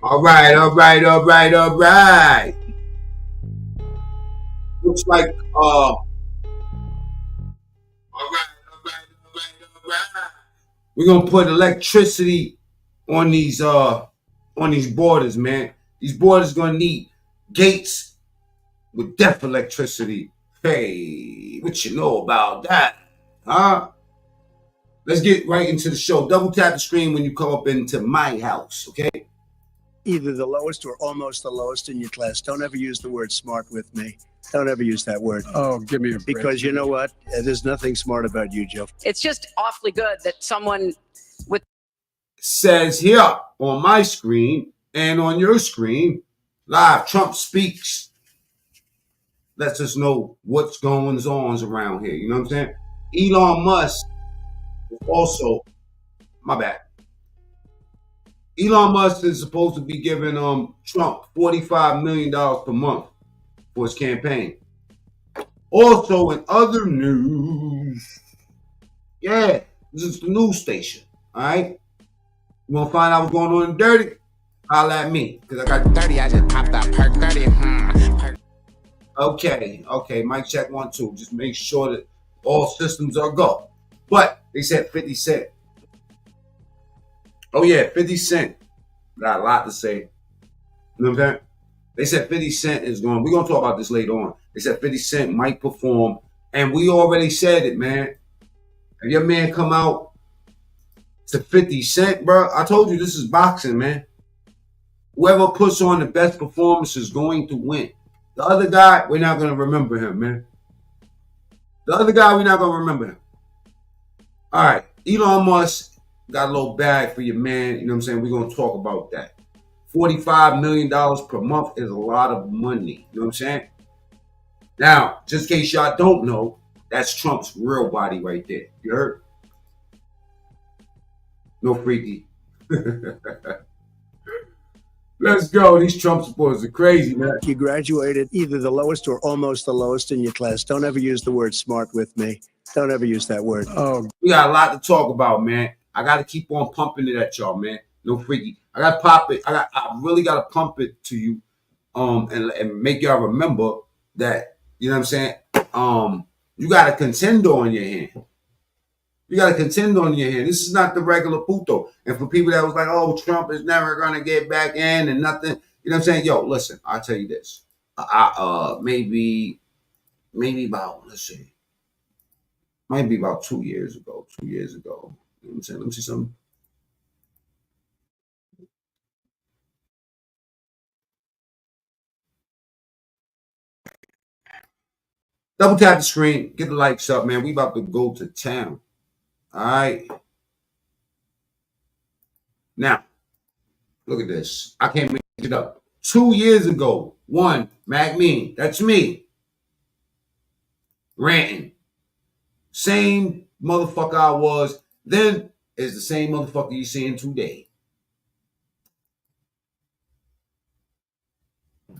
All right, all right, all right, all right. Looks like all right, all right, all right, all right. We're gonna put electricity on these borders, man. These borders gonna need gates with deaf electricity. Hey, what you know about that? Huh? Let's get right into the show. Double tap the screen when you come up into my house, okay? Either the lowest or almost the lowest in your class. Don't ever use the word smart with me. Don't ever use that word. Oh, give me a break. Because you know what? There's nothing smart about you, Joe. It's just awfully good that someone with Says here on my screen and on your screen, live Trump speaks. Lets us know what's going on around here. You know what I'm saying? Elon Musk is also, my bad. Elon Musk is supposed to be giving Trump $45 million per month for his campaign. Also, in other news, yeah, this is the news station. All right, you want to find out what's going on in dirty? Holla at me because I got 30. I just popped out perk 30. Okay, mic check 1 2. Just make sure that all systems are go. But they said 50 Cent. Oh yeah, 50 Cent got a lot to say. You know what I'm saying? They said 50 Cent is going. We're gonna talk about this later on. They said 50 Cent might perform, and we already said it, man. If your man come out to 50 Cent, bro, I told you this is boxing, man. Whoever puts on the best performance is going to win. The other guy, we're not gonna remember him, man. The other guy, we're not gonna remember him. All right, Elon Musk got a little bag for your man. You know what I'm saying? We're gonna talk about that. $45 million per month is a lot of money. You know what I'm saying? Now, just in case y'all don't know, that's Trump's real body right there. You heard? No freaky. Let's go. These Trump supporters are crazy, man. You graduated either the lowest or almost the lowest in your class. Don't ever use the word smart with me. Don't ever use that word. Oh, We got a lot to talk about, man. I got to keep on pumping it at y'all, man. No freaky. I got to pop it. I really got to pump it to you, and make y'all remember that. You know what I'm saying? You got a contender on your hand. You got a contender on your hand. This is not the regular puto. And for people that was like, oh, Trump is never gonna get back in and nothing, you know what I'm saying? Yo, listen, I'll tell you this. Maybe about, let's see, might be about 2 years ago. 2 years ago. You know what I'm saying? Let me see something. Double tap the screen, get the likes up, man. We about to go to town. All right. Now, look at this. I can't make it up. 2 years ago, one, MacMean, that's me, ranting. Same motherfucker I was then is the same motherfucker you seeing today.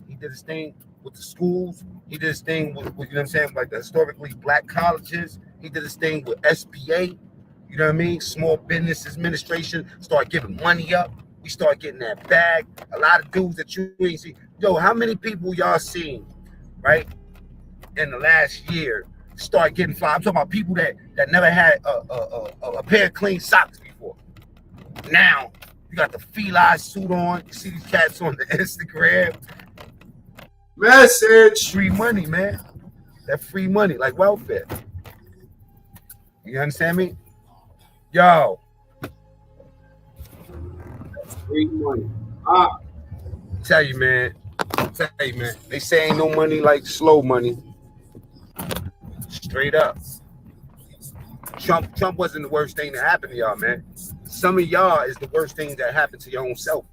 He did his thing with the schools. He did his thing with, you know what I'm saying, like the historically black colleges. He did his thing with SBA. You know what I mean? Small Business Administration. Start giving money up. We start getting that bag. A lot of dudes that you ain't see. Yo, how many people y'all seen, right, in the last year start getting fly? I'm talking about people that never had a pair of clean socks before. Now, you got the feline suit on. You see these cats on the Instagram. Message. Free money, man. That free money, like welfare. You understand me? Yo. That's free money. Tell you, man. They say ain't no money like slow money. Straight up. Trump wasn't the worst thing that happened to y'all, man. Some of y'all is the worst thing that happened to your own self.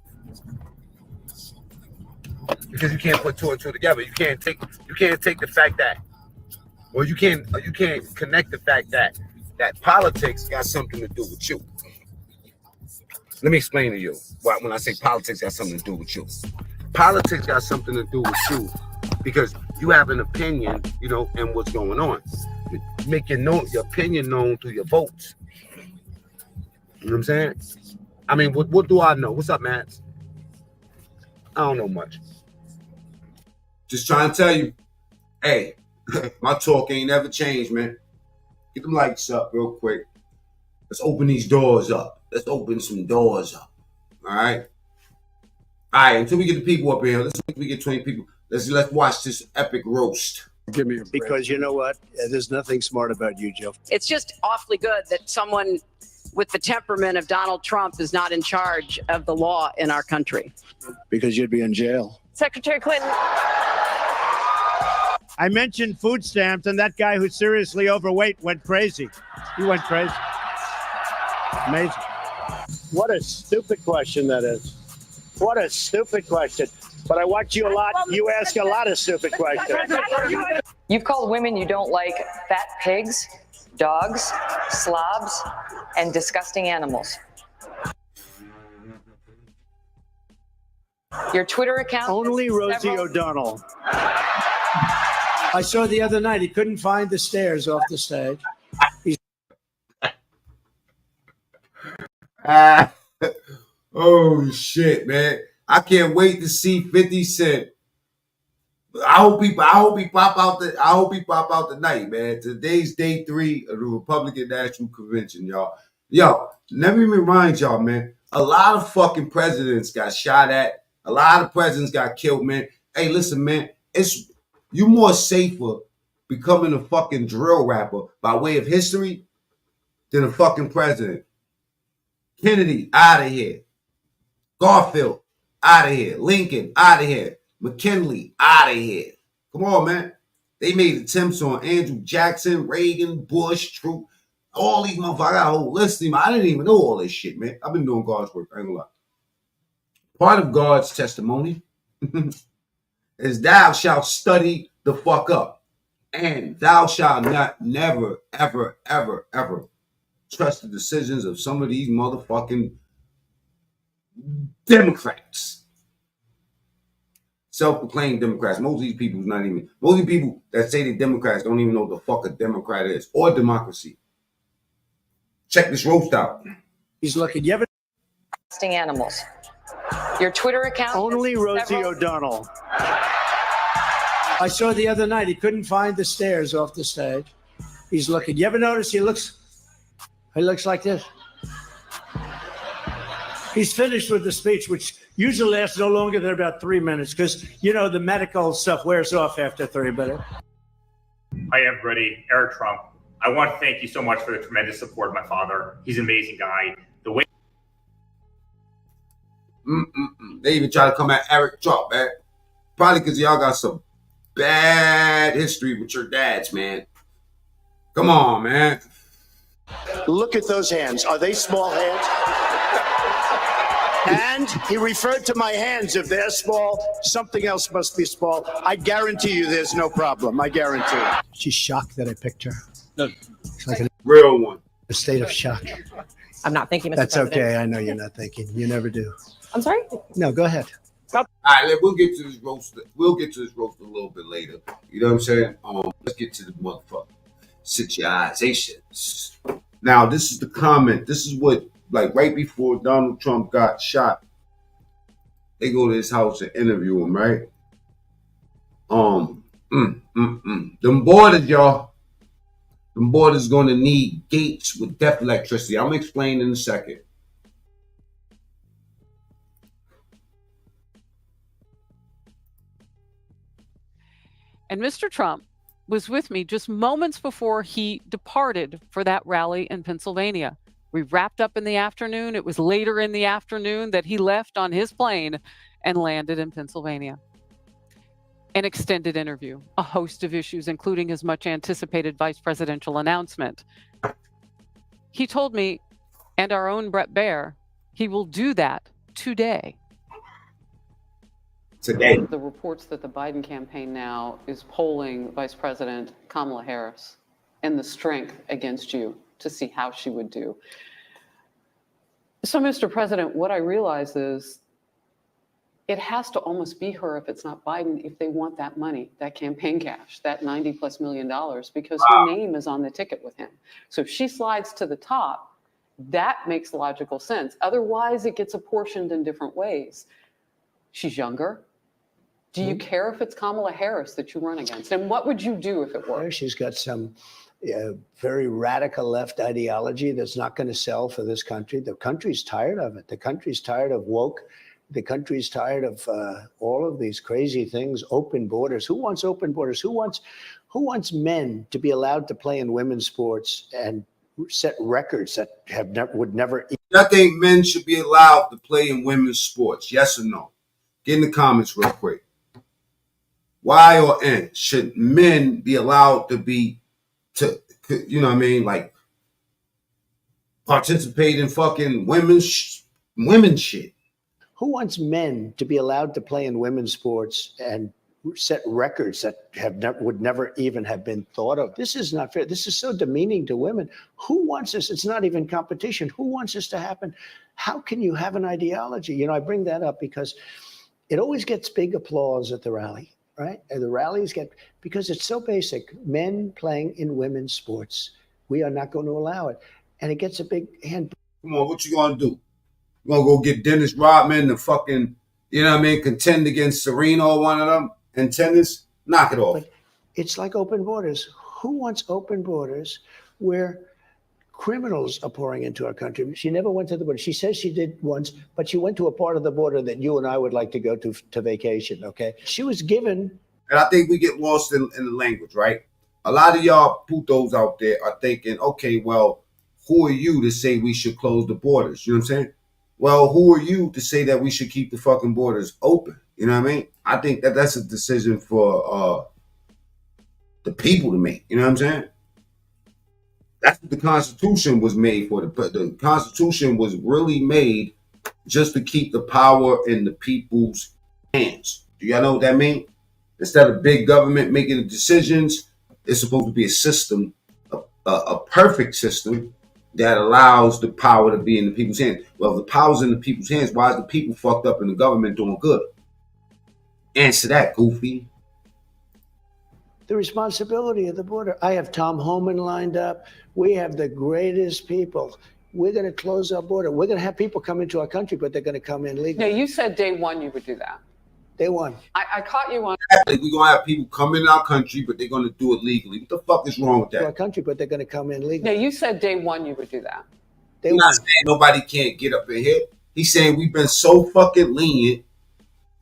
Because you can't put two and two together. You can't take the fact that, or you can't connect the fact that politics got something to do with you. Let me explain to you why when I say politics got something to do with you. Politics got something to do with you because you have an opinion, you know, and what's going on. Make your opinion known through your votes. You know what I'm saying? I mean, what do I know? What's up, Matt? I don't know much. Just trying to tell you, hey, my talk ain't never changed, man. Get them lights up real quick. Let's open these doors up. Let's open some doors up. All right? All right, until we get the people up here, let's we get 20 people. Let's watch this epic roast. Give me a break. Because you know what? There's nothing smart about you, Jill. It's just awfully good that someone with the temperament of Donald Trump is not in charge of the law in our country. Because you'd be in jail. Secretary Clinton. I mentioned food stamps, and that guy who's seriously overweight went crazy. He went crazy. Amazing. What a stupid question that is. What a stupid question. But I watch you a lot. You ask a lot of stupid questions. You've called women you don't like fat pigs, dogs, slobs, and disgusting animals. Your Twitter account... Only Rosie O'Donnell. I saw the other night, he couldn't find the stairs off the stage. Oh, shit, man. I can't wait to see 50 Cent. I hope he pop out tonight, man. Today's day 3 of the Republican National Convention, y'all. Yo, let me remind y'all, man. A lot of fucking presidents got shot at. A lot of presidents got killed, man. Hey, listen, man. You more safer becoming a fucking drill rapper by way of history than a fucking president. Kennedy, out of here. Garfield, out of here. Lincoln, out of here. McKinley, out of here. Come on, man. They made attempts on Andrew Jackson, Reagan, Bush, Trump, all these motherfuckers. I got a whole list of them. I didn't even know all this shit, man. I've been doing God's work. I ain't gonna lie. Part of God's testimony is thou shalt study the fuck up. And thou shalt not never, ever, ever, ever trust the decisions of some of these motherfucking Democrats. Self-proclaimed Democrats. Most of these people that say they're Democrats don't even know what the fuck a Democrat is or democracy. Check this roast out. He's looking. You ever? Disgusting animals. Your Twitter account... Only Rosie O'Donnell. I saw the other night, he couldn't find the stairs off the stage. He's looking. You ever notice he looks like this? He's finished with the speech, which usually lasts no longer than about 3 minutes because, you know, the medical stuff wears off after 3 minutes. Hi, everybody. Eric Trump. I want to thank you so much for the tremendous support of my father. He's an amazing guy. The way They even try to come at Eric Trump, man. Probably because y'all got some bad history with your dads, man. Come on, man. Look at those hands. Are they small hands? And he referred to my hands. If they're small, something else must be small. I guarantee you there's no problem. I guarantee you. She's shocked that I picked her. No. It's like a real one. A state of shock. I'm not thinking, Mr. That's President. okay. I know you're not thinking. You never do. I'm sorry? No, go ahead. All right, we'll get to this roast. We'll get to this roast a little bit later. You know what I'm saying? Let's get to the motherfucking situations. Now, this is the comment. This is what, like, right before Donald Trump got shot, they go to his house and interview him, right? Them borders, y'all. Them borders going to need gates with depth electricity. I'm gonna explain in a second. And Mr. Trump was with me just moments before he departed for that rally in Pennsylvania. We wrapped up in the afternoon. It was later in the afternoon that he left on his plane and landed in Pennsylvania. An extended interview, a host of issues, including his much anticipated vice presidential announcement. He told me, and our own Brett Baer, he will do that today. The reports that the Biden campaign now is polling Vice President Kamala Harris and the strength against you to see how she would do. So, Mr. President, what I realize is it has to almost be her if it's not Biden, if they want that money, that campaign cash, that $90+ million, because her name is on the ticket with him. So if she slides to the top, that makes logical sense. Otherwise, it gets apportioned in different ways. She's younger. Do you care if it's Kamala Harris that you run against? And what would you do if it were? She's got some very radical left ideology that's not going to sell for this country. The country's tired of it. The country's tired of woke. The country's tired of all of these crazy things, open borders. Who wants open borders? Who wants men to be allowed to play in women's sports and set records that would never? I think men should be allowed to play in women's sports. Yes or no? Get in the comments real quick. Y or N? Should men be allowed to be, you know what I mean, like participate in fucking women's shit? Who wants men to be allowed to play in women's sports and set records that would never even have been thought of? This is not fair. This is so demeaning to women. Who wants this? It's not even competition. Who wants this to happen? How can you have an ideology? You know, I bring that up because it always gets big applause at the rally, right? And the rallies get, because it's so basic. Men playing in women's sports. We are not going to allow it. And it gets a big hand. Come on, what you gonna do? You gonna go get Dennis Rodman to fucking, you know what I mean, contend against Serena or one of them in tennis? Knock it off. But it's like open borders. Who wants open borders where criminals are pouring into our country? She never went to the border. She says she did once, but she went to a part of the border that you and I would like to go to vacation, okay? She was given. And I think we get lost in the language, right? A lot of y'all putos out there are thinking, okay, well, who are you to say we should close the borders? You know what I'm saying? Well, who are you to say that we should keep the fucking borders open? You know what I mean? I think that that's a decision for the people to make. You know what I'm saying? That's what the Constitution was made for. The Constitution was really made just to keep the power in the people's hands. Do y'all know what that means? Instead of big government making the decisions, it's supposed to be a system, a perfect system that allows the power to be in the people's hands. Well, if the power's in the people's hands, why is the people fucked up and the government doing good? Answer that, goofy. The responsibility of the border. I have Tom Homan lined up. We have the greatest people. We're going to close our border. We're going to have people come into our country, but they're going to come in legally. Now, you said day one you would do that. Day one. I caught you on. We're going to have people come in our country, but they're going to do it legally. What the fuck is wrong with that? Our country, but they're going to come in legally. Now, you said day one you would do that. He's not saying nobody can't get up in here. He's saying we've been so fucking lenient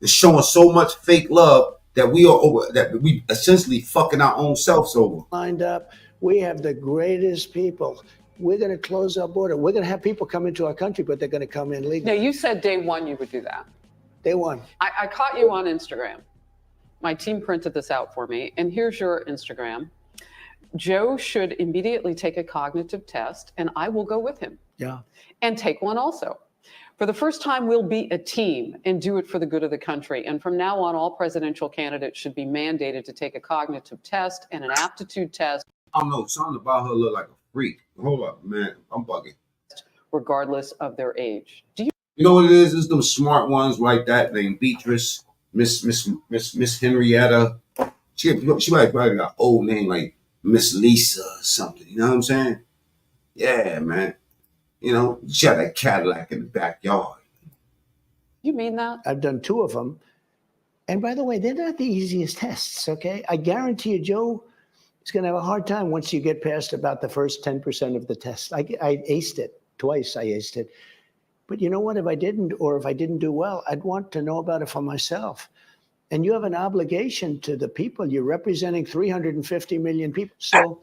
and showing so much fake love that we essentially fucking our own selves over. Lined up. We have the greatest people. We're going to close our border. We're going to have people come into our country, but they're going to come in legally. Now, you said day one you would do that. Day one. I caught you on Instagram. My team printed this out for me, and here's your Instagram. Joe should immediately take a cognitive test, and I will go with him. Yeah. And take one also. For the first time, we'll be a team and do it for the good of the country. And from now on, all presidential candidates should be mandated to take a cognitive test and an aptitude test. I don't know. Something about her look like a freak. Hold up, man. I'm bugging. Regardless of their age. You know what it is? It's them smart ones like that named Beatrice, Miss Henrietta. She might probably got an old name like Miss Lisa or something. You know what I'm saying? Yeah, man. You know, she had that Cadillac in the backyard. You mean that? I've done 2 of them. And by the way, they're not the easiest tests, okay? I guarantee you, Joe is going to have a hard time once you get past about the first 10% of the test. I aced it. Twice I aced it. But you know what? If I didn't, or if I didn't do well, I'd want to know about it for myself. And you have an obligation to the people. You're representing 350 million people. So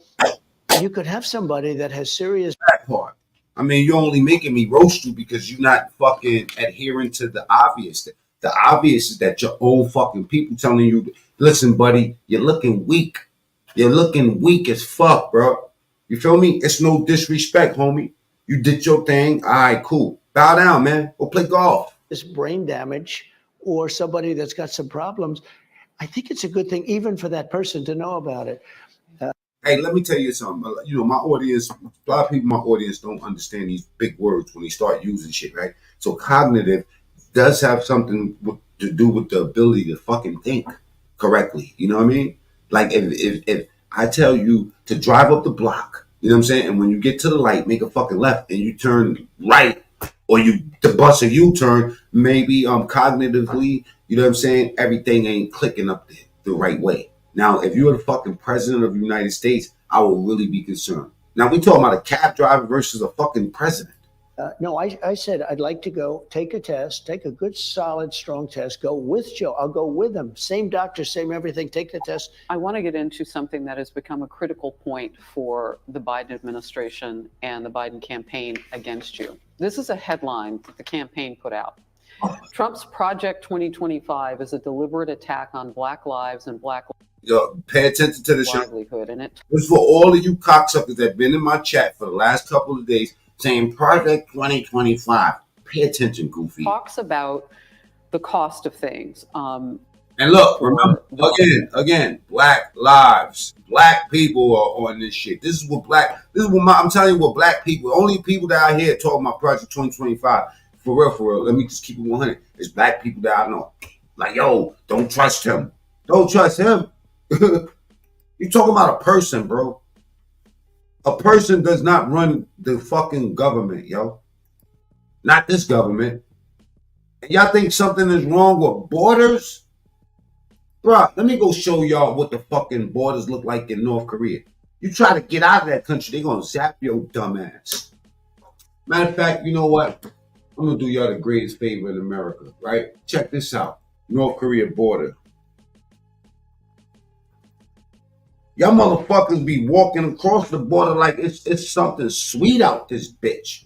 you could have somebody that has serious... That part. I mean, you're only making me roast you because you're not fucking adhering to the obvious. The obvious is that your own fucking people telling you, listen, buddy, you're looking weak. You're looking weak as fuck, bro. You feel me? It's no disrespect, homie. You did your thing. All right, cool. Bow down, man. Go play golf. This brain damage or somebody that's got some problems, I think it's a good thing even for that person to know about it. Hey, let me tell you something. You know, my audience, a lot of people in my audience don't understand these big words when they start using shit, right? So cognitive does have something to do with the ability to fucking think correctly. You know what I mean? Like if I tell you to drive up the block, you know what I'm saying? And when you get to the light, make a fucking left and you turn right or you to bust a U-turn, maybe cognitively, you know what I'm saying, everything ain't clicking up the right way. Now, if you're the fucking president of the United States, I will really be concerned. Now, we talking about a cab driver versus a fucking president. No, I said I'd like to go take a test, take a good, solid, strong test, go with Joe. I'll go with him. Same doctor, same everything. Take the test. I want to get into something that has become a critical point for the Biden administration and the Biden campaign against you. This is a headline that the campaign put out. Trump's Project 2025 is a deliberate attack on Black lives and Black Yo, pay attention to the show. livelihood. And it This is for all of you cocksuckers that have been in my chat for the last couple of days saying Project 2025. Pay attention, Goofy. talks about the cost of things. And look, remember, again, Black lives, Black people are on this shit. This is what I'm telling you what Black people, only people that I hear talking about Project 2025, for real, let me just keep it 100. It's Black people that I know. Like, yo, don't trust him. Don't trust him. You're talking about a person, bro. A person does not run the fucking government, yo. Not this government. And y'all think something is wrong with borders? Bro, let me go show y'all what the fucking borders look like in North Korea. You try to get out of that country, they're gonna zap your dumb ass. Matter of fact, you know what? I'm gonna do y'all the greatest favor in America, right? Check this out. North Korea border. Y'all motherfuckers be walking across the border like it's something sweet out this bitch.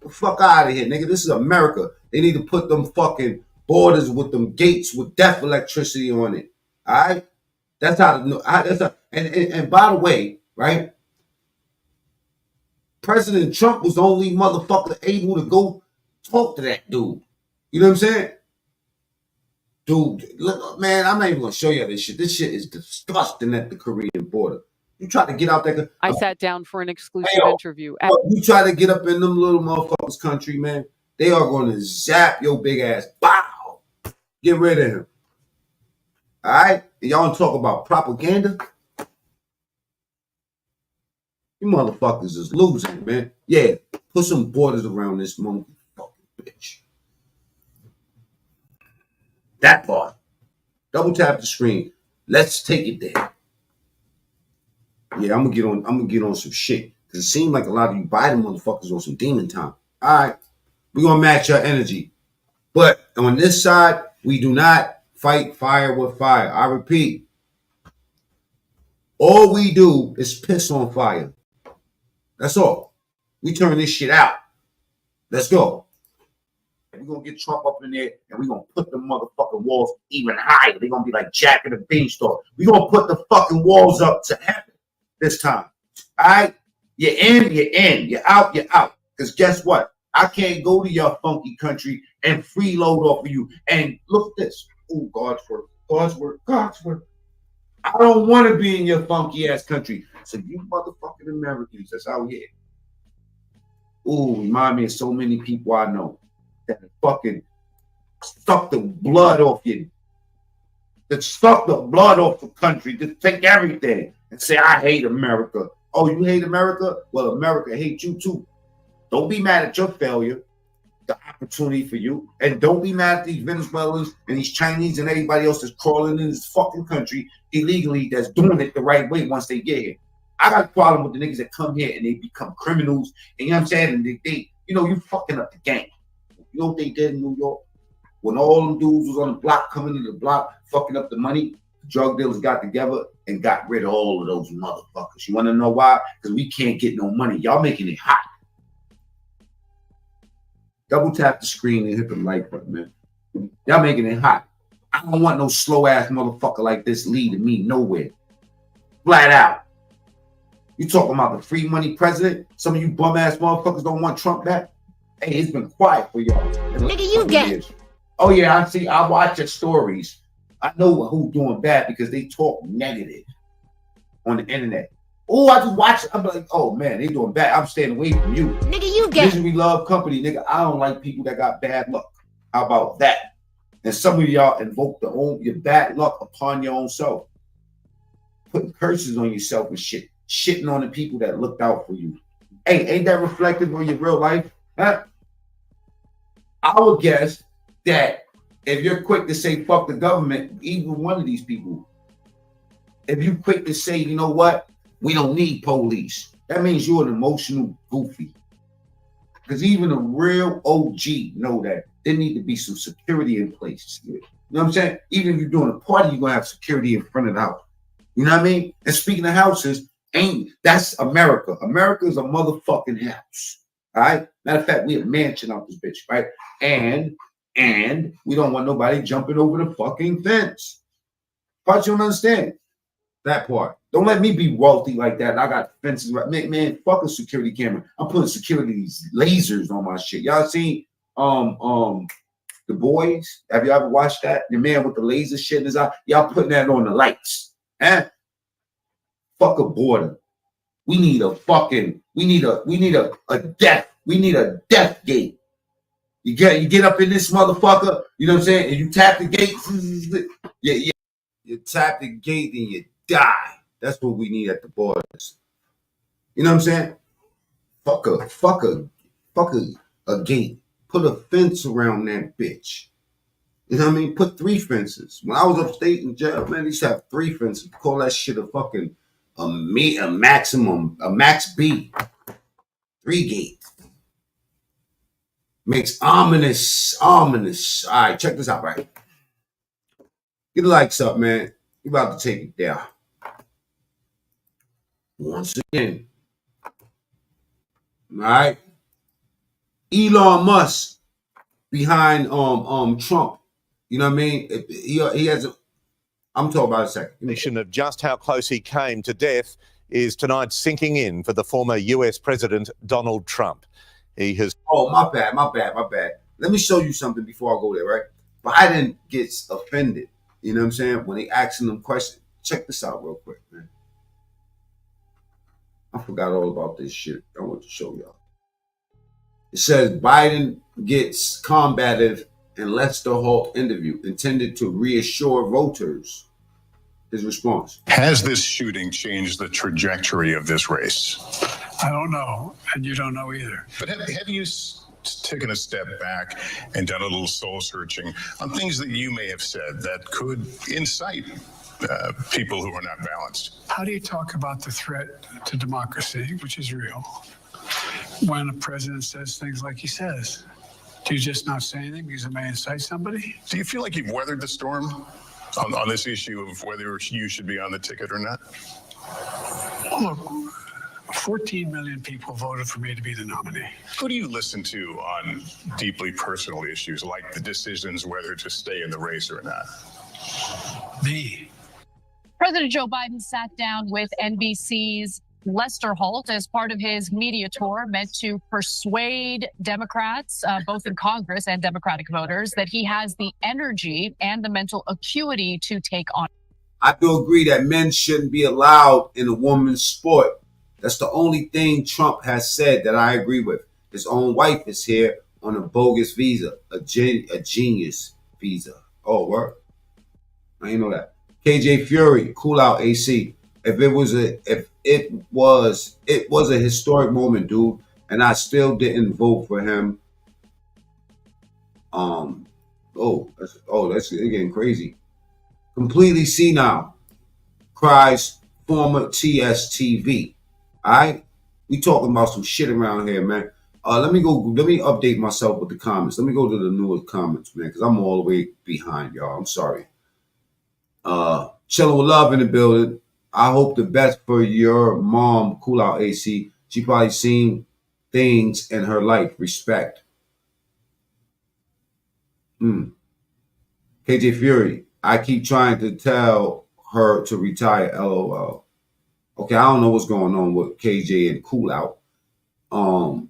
The fuck out of here, nigga. This is America. They need to put them fucking borders with them gates with death electricity on it. All right? That's how. And by the way, right? President Trump was the only motherfucker able to go talk to that dude. You know what I'm saying? Dude, look, man, I'm not even gonna show you this shit. This shit is disgusting at the Korean border. You try to get out there. I sat down for an exclusive interview. You try to get up in them little motherfuckers' country, man. They are going to zap your big ass. Bow. Get rid of him. All right? And y'all want to talk about propaganda? You motherfuckers is losing, man. Yeah, put some borders around this motherfucking bitch. That part. Double tap the screen. Let's take it there. Yeah, I'm gonna get on some shit. Cause it seems like a lot of you Biden motherfuckers on some demon time. Alright. We're gonna match our energy. But on this side, we do not fight fire with fire. I repeat. All we do is piss on fire. That's all. We turn this shit out. Let's go. We're going to get Trump up in there and we're going to put the motherfucking walls even higher. They're going to be like Jack and the Beanstalk. We're going to put the fucking walls up to heaven this time. All right? You're in, you're in. You're out, you're out. Because guess what? I can't go to your funky country and freeload off of you. And look at this. Oh, God's work, God's work, God's work. I don't want to be in your funky ass country. So you motherfucking Americans that's out here. Ooh, remind me of so many people I know that fucking suck the blood off you. That suck the blood off the country. Just take everything and say, I hate America. Oh, you hate America? Well, America hates you too. Don't be mad at your failure, the opportunity for you. And don't be mad at these Venezuelans and these Chinese and everybody else that's crawling in this fucking country illegally that's doing it the right way once they get here. I got a problem with the niggas that come here and they become criminals. And you know what I'm saying? And they you know, you fucking up the game. You know what they did in New York? When all them dudes was on the block, coming to the block, fucking up the money, drug dealers got together and got rid of all of those motherfuckers. You want to know why? Because we can't get no money. Y'all making it hot. Double tap the screen and hit the like button, man. Y'all making it hot. I don't want no slow-ass motherfucker like this leading me nowhere. Flat out. You talking about the free money president? Some of you bum-ass motherfuckers don't want Trump back? Hey, it's been quiet for y'all. Nigga, you get. Oh, yeah, I watch your stories. I know who's doing bad because they talk negative on the internet. Oh, I just watch it. I'm like, oh, man, they doing bad. I'm staying away from you. Nigga, you get. Misery love company, nigga. I don't like people that got bad luck. How about that? And some of y'all invoke your bad luck upon your own self. Putting curses on yourself and shit. Shitting on the people that looked out for you. Hey, ain't that reflective on your real life? Huh? I would guess that if you're quick to say fuck the government, even one of these people, if you're quick to say, you know what, we don't need police, that means you're an emotional goofy. Because even a real OG know that there need to be some security in place. You know what I'm saying? Even if you're doing a party, you're gonna have security in front of the house. You know what I mean? And speaking of houses, that's America. America is a motherfucking house. All right. Matter of fact, we a mansion out this bitch, right? And we don't want nobody jumping over the fucking fence. But you don't understand that part. Don't let me be wealthy like that. And I got fences. Man, fuck a security camera. I'm putting security lasers on my shit. Y'all seen The Boys? Have you ever watched that? The man with the laser shit in his eye. Y'all putting that on the lights. Eh? Fuck a border. We need a death gate. You get up in this motherfucker, you know what I'm saying? And you tap the gate. Yeah. You tap the gate and you die. That's what we need at the borders. You know what I'm saying? Fuck a gate. Put a fence around that bitch. You know what I mean? Put 3 fences. When I was upstate in jail, man, they used to have 3 fences. Call that shit a fucking a max B. 3 gate. Makes ominous. All right, check this out, right? Get the likes up, man. You're about to take it down. Once again. All right. Elon Musk behind Trump. You know what I mean? He has a, I'm talking about a second. Of just how close he came to death is tonight sinking in for the former US President Donald Trump. He has. Oh, my bad. Let me show you something before I go there, right? Biden gets offended. You know what I'm saying? When they asking them questions. Check this out real quick, man. I forgot all about this shit. I want to show y'all. It says Biden gets combative in Lester Holt interview intended to reassure voters. His response. Has this shooting changed the trajectory of this race? I don't know, and you don't know either. But have you taken a step back and done a little soul searching on things that you may have said that could incite people who are not balanced? How do you talk about the threat to democracy, which is real, when a president says things like he says? Do you just not say anything because it may incite somebody? Do you feel like you've weathered the storm on this issue of whether you should be on the ticket or not? Look, 14 million people voted for me to be the nominee. Who do you listen to on deeply personal issues like the decisions whether to stay in the race or not? Me. President Joe Biden sat down with NBC's Lester Holt as part of his media tour meant to persuade Democrats, both in Congress and Democratic voters, that he has the energy and the mental acuity to take on. I do agree that men shouldn't be allowed in a woman's sport. That's the only thing Trump has said that I agree with. His own wife is here on a bogus visa, a genius visa. Oh, what? I didn't know that. KJ Fury, cool out AC. If it was a historic moment, dude, and I still didn't vote for him. That's getting crazy. Completely senile, cries former TSTV. All right, we talking about some shit around here, man. Let me update myself with the comments. Let me go to the newest comments, man, because I'm all the way behind, y'all. I'm sorry. Chilling with love in the building. I hope the best for your mom. Cool out, AC. She probably seen things in her life. Respect. KJ Fury. I keep trying to tell her to retire. LOL. Okay, I don't know what's going on with KJ and Cool Out. On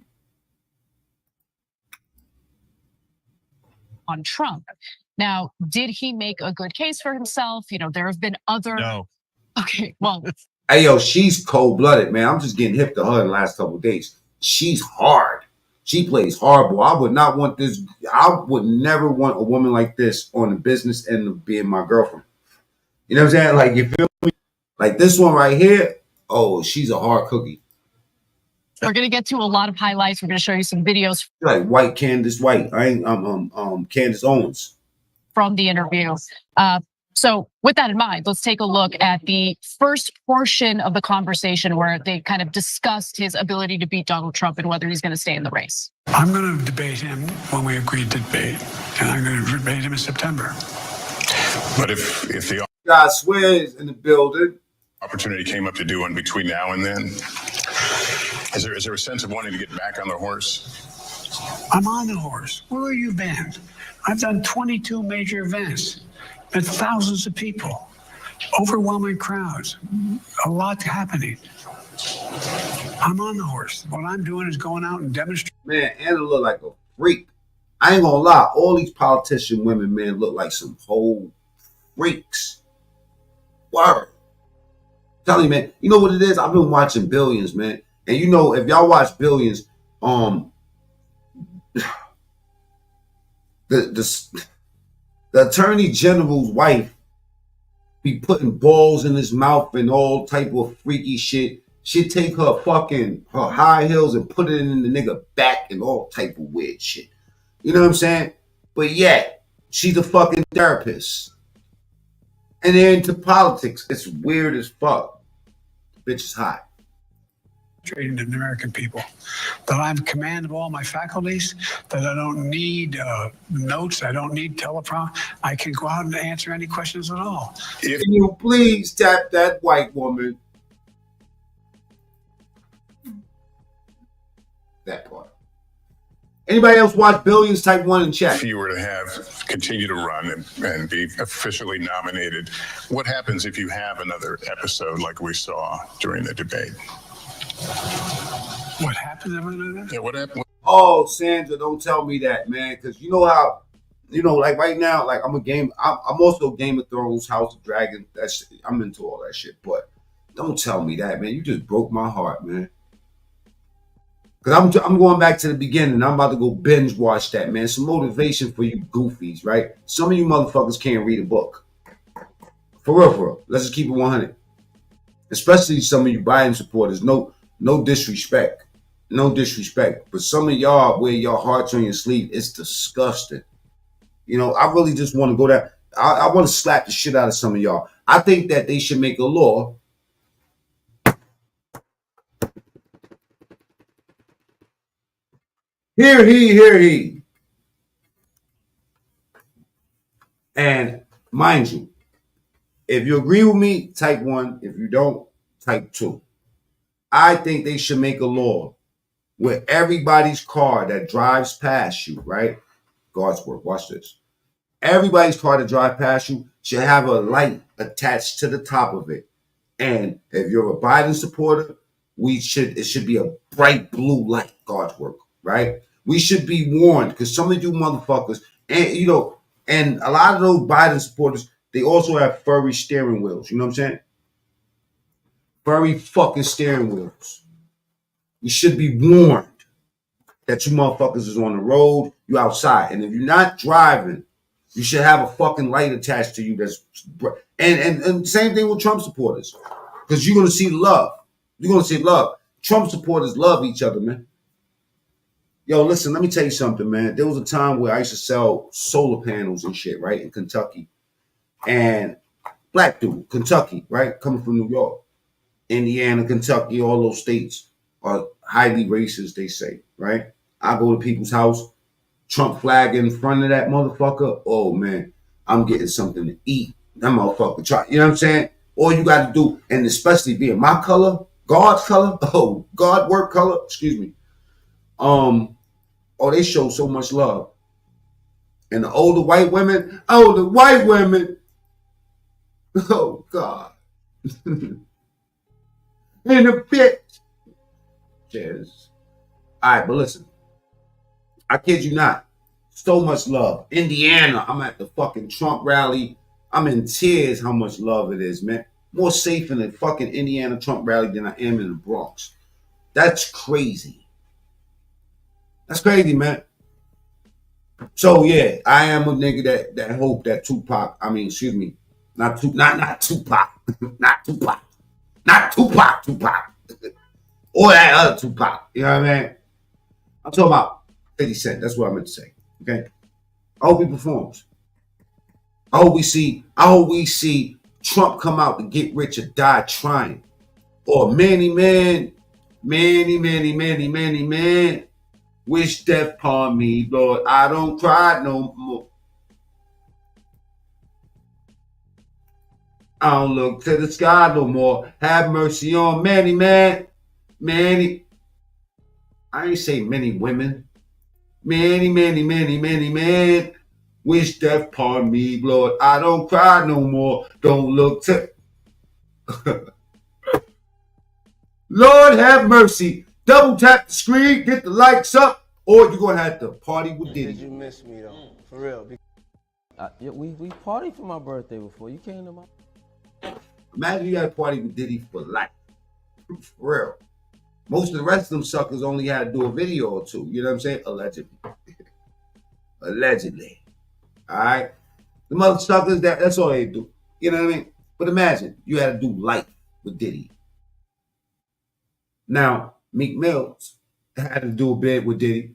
Trump. Now, did he make a good case for himself? You know, there have been other. No. Okay, well. Hey, yo, she's cold-blooded, man. I'm just getting hip to her in the last couple of days. She's hard. She plays hardball. I would not want this. I would never want a woman like this on the business end of being my girlfriend. You know what I'm saying? Like, you feel me? Like this one right here. Oh, she's a hard cookie. We're going to get to a lot of highlights. We're going to show you some videos Like white Candace White. I ain't Candace Owens. from the interview. So with that in mind, let's take a look at the first portion of the conversation where they kind of discussed his ability to beat Donald Trump and whether he's going to stay in the race. I'm going to debate him when we agreed to debate, and I'm going to debate him in September. But if the God swears in the building. opportunity came up to do one between now and then, is there a sense of wanting to get back on the horse? I'm on the horse. Where have you been? I've done 22 major events, met thousands of people, overwhelming crowds, a lot happening. I'm on the horse. What I'm doing is going out and demonstrating. Man, Anna look like a freak. I ain't gonna lie. All these politician women, man, look like some whole freaks. Word. Tell you, man. You know what it is? I've been watching Billions, man. And you know, if y'all watch Billions, the attorney general's wife be putting balls in his mouth and all type of freaky shit. She'd take her high heels and put it in the nigga back and all type of weird shit. You know what I'm saying? But yet, she's a fucking therapist. And they're into politics. It's weird as fuck. The bitch is hot. To the American people, that I'm in command of all my faculties, that I don't need notes, I don't need teleprompter. I can go out and answer any questions at all. If you please tap that white woman. That part. Anybody else watch Billions? Type 1 in chat. If you were to continue to run and be officially nominated, what happens if you have another episode like we saw during the debate? What happened? Yeah, what happened? Oh, Sandra, don't tell me that, man. Because you know how, like right now, like I'm also Game of Thrones, House of Dragon. I'm into all that shit. But don't tell me that, man. You just broke my heart, man. Because I'm going back to the beginning. I'm about to go binge watch that, man. Some motivation for you goofies, right? Some of you motherfuckers can't read a book. For real. Let's just keep it 100. Especially some of you Biden supporters. No disrespect. No disrespect. But some of y'all wear your hearts on your sleeve. It's disgusting. I really just want to go there. I want to slap the shit out of some of y'all. I think that they should make a law. Hear he. And mind you, if you agree with me, type 1. If you don't, type 2. I think they should make a law where everybody's car that drives past you, right? God's work, watch this. Everybody's car that drives past you should have a light attached to the top of it. And if you're a Biden supporter, it should be a bright blue light, God's work, right? We should be warned because some of you motherfuckers, and a lot of those Biden supporters, they also have furry steering wheels. You know what I'm saying? Furry fucking steering wheels. You should be warned that you motherfuckers is on the road, you outside. And if you're not driving, you should have a fucking light attached to you and same thing with Trump supporters. Because you're gonna see love. You're gonna see love. Trump supporters love each other, man. Yo, listen, let me tell you something, man. There was a time where I used to sell solar panels and shit, right, in Kentucky. And black dude, Kentucky, right, coming from New York. Indiana, Kentucky, all those states are highly racist, they say, right? I go to people's house, Trump flag in front of that motherfucker. Oh, man, I'm getting something to eat. That motherfucker try, you know what I'm saying? All you got to do, and especially being my color, God's color, God work color, excuse me. They show so much love. And the older white women, oh, God. In a pit. Cheers. All right, but listen. I kid you not. So much love. Indiana, I'm at the fucking Trump rally. I'm in tears how much love it is, man. More safe in the fucking Indiana Trump rally than I am in the Bronx. That's crazy. That's crazy, man. So yeah, I am a nigga that hope that Tupac, not Tupac. Or that other Tupac. You know what I mean? I'm talking about 50 Cent. That's what I meant to say. Okay. I hope he performs. I hope we see Trump come out to get rich or die trying. Or Manny Man, wish death upon me, Lord. I don't cry no more. I don't look to the sky no more. Have mercy on Manny Man. Manny. I ain't say many women. Manny Man. Wish death upon me, Lord. I don't cry no more. Don't look to. Lord have mercy. Double tap the screen, get the likes up, or you're going to have to party with Diddy. Did you miss me, though? For real. We partied for my birthday before. You came to my... Imagine you had a party with Diddy for life. For real. Most of the rest of them suckers only had to do a video or two. You know what I'm saying? Allegedly. Allegedly. All right? The mother suckers, that's all they do. You know what I mean? But imagine you had to do life with Diddy. Now, Meek Mill had to do a bit with Diddy.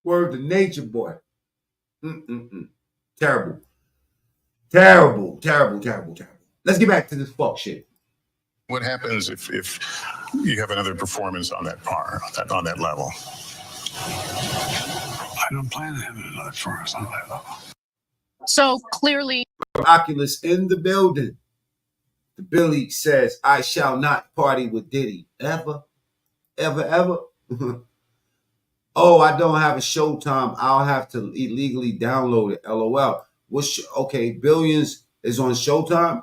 Word to nature, boy. Terrible. Let's get back to this fuck shit. What happens if you have another performance on that level? I don't plan to have another performance on that level. So clearly, Oculus in the building. The Billy says, I shall not party with Diddy. Ever? Oh, I don't have a Showtime. I'll have to illegally download it. LOL. Okay, Billions is on Showtime?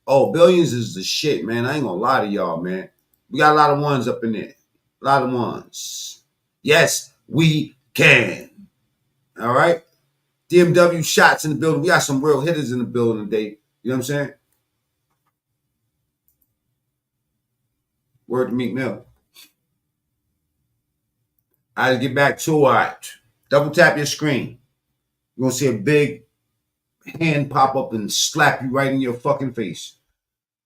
Oh, Billions is the shit, man. I ain't gonna lie to y'all, man. We got a lot of ones up in there. A lot of ones. Yes, we can. All right? DMW shots in the building. We got some real hitters in the building today. You know what I'm saying? Word to Meek Mill. I get back to it. Double tap your screen. You're going to see a big hand pop up and slap you right in your fucking face.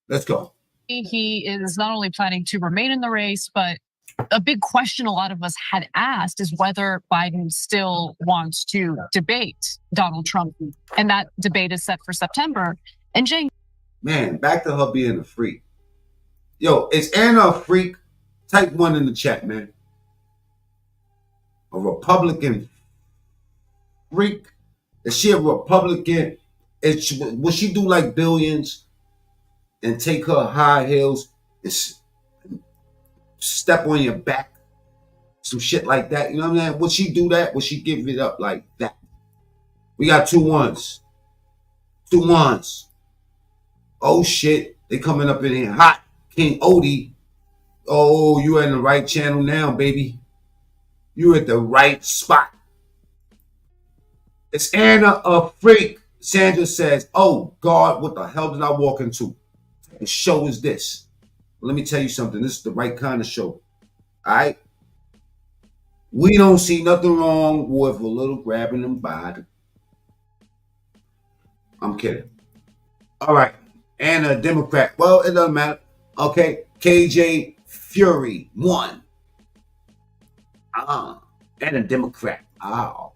Let's go. he is not only planning to remain in the race, but a big question a lot of us had asked is whether Biden still wants to debate Donald Trump. And that debate is set for September. And Jay. Man, back to her being a freak. Yo, is Anna a freak? Type 1 in the chat, man. A Republican freak? Is she a Republican? Will she do like Billions and take her high heels and step on your back? Some shit like that. You know what I'm saying? Would she do that? Would she give it up like that? We got 2 1s. 2 1s. Oh shit. They coming up in here hot. King Odie. Oh, you in the right channel now, baby. You at the right spot. Is Anna a freak? Sandra says, oh God, what the hell did I walk into? The show is this. Well, let me tell you something. This is the right kind of show. All right? We don't see nothing wrong with a little grabbing them by the... I'm kidding. All right. Anna, Democrat. Well, it doesn't matter. Okay. KJ Fury, 1. And a Democrat. Oh.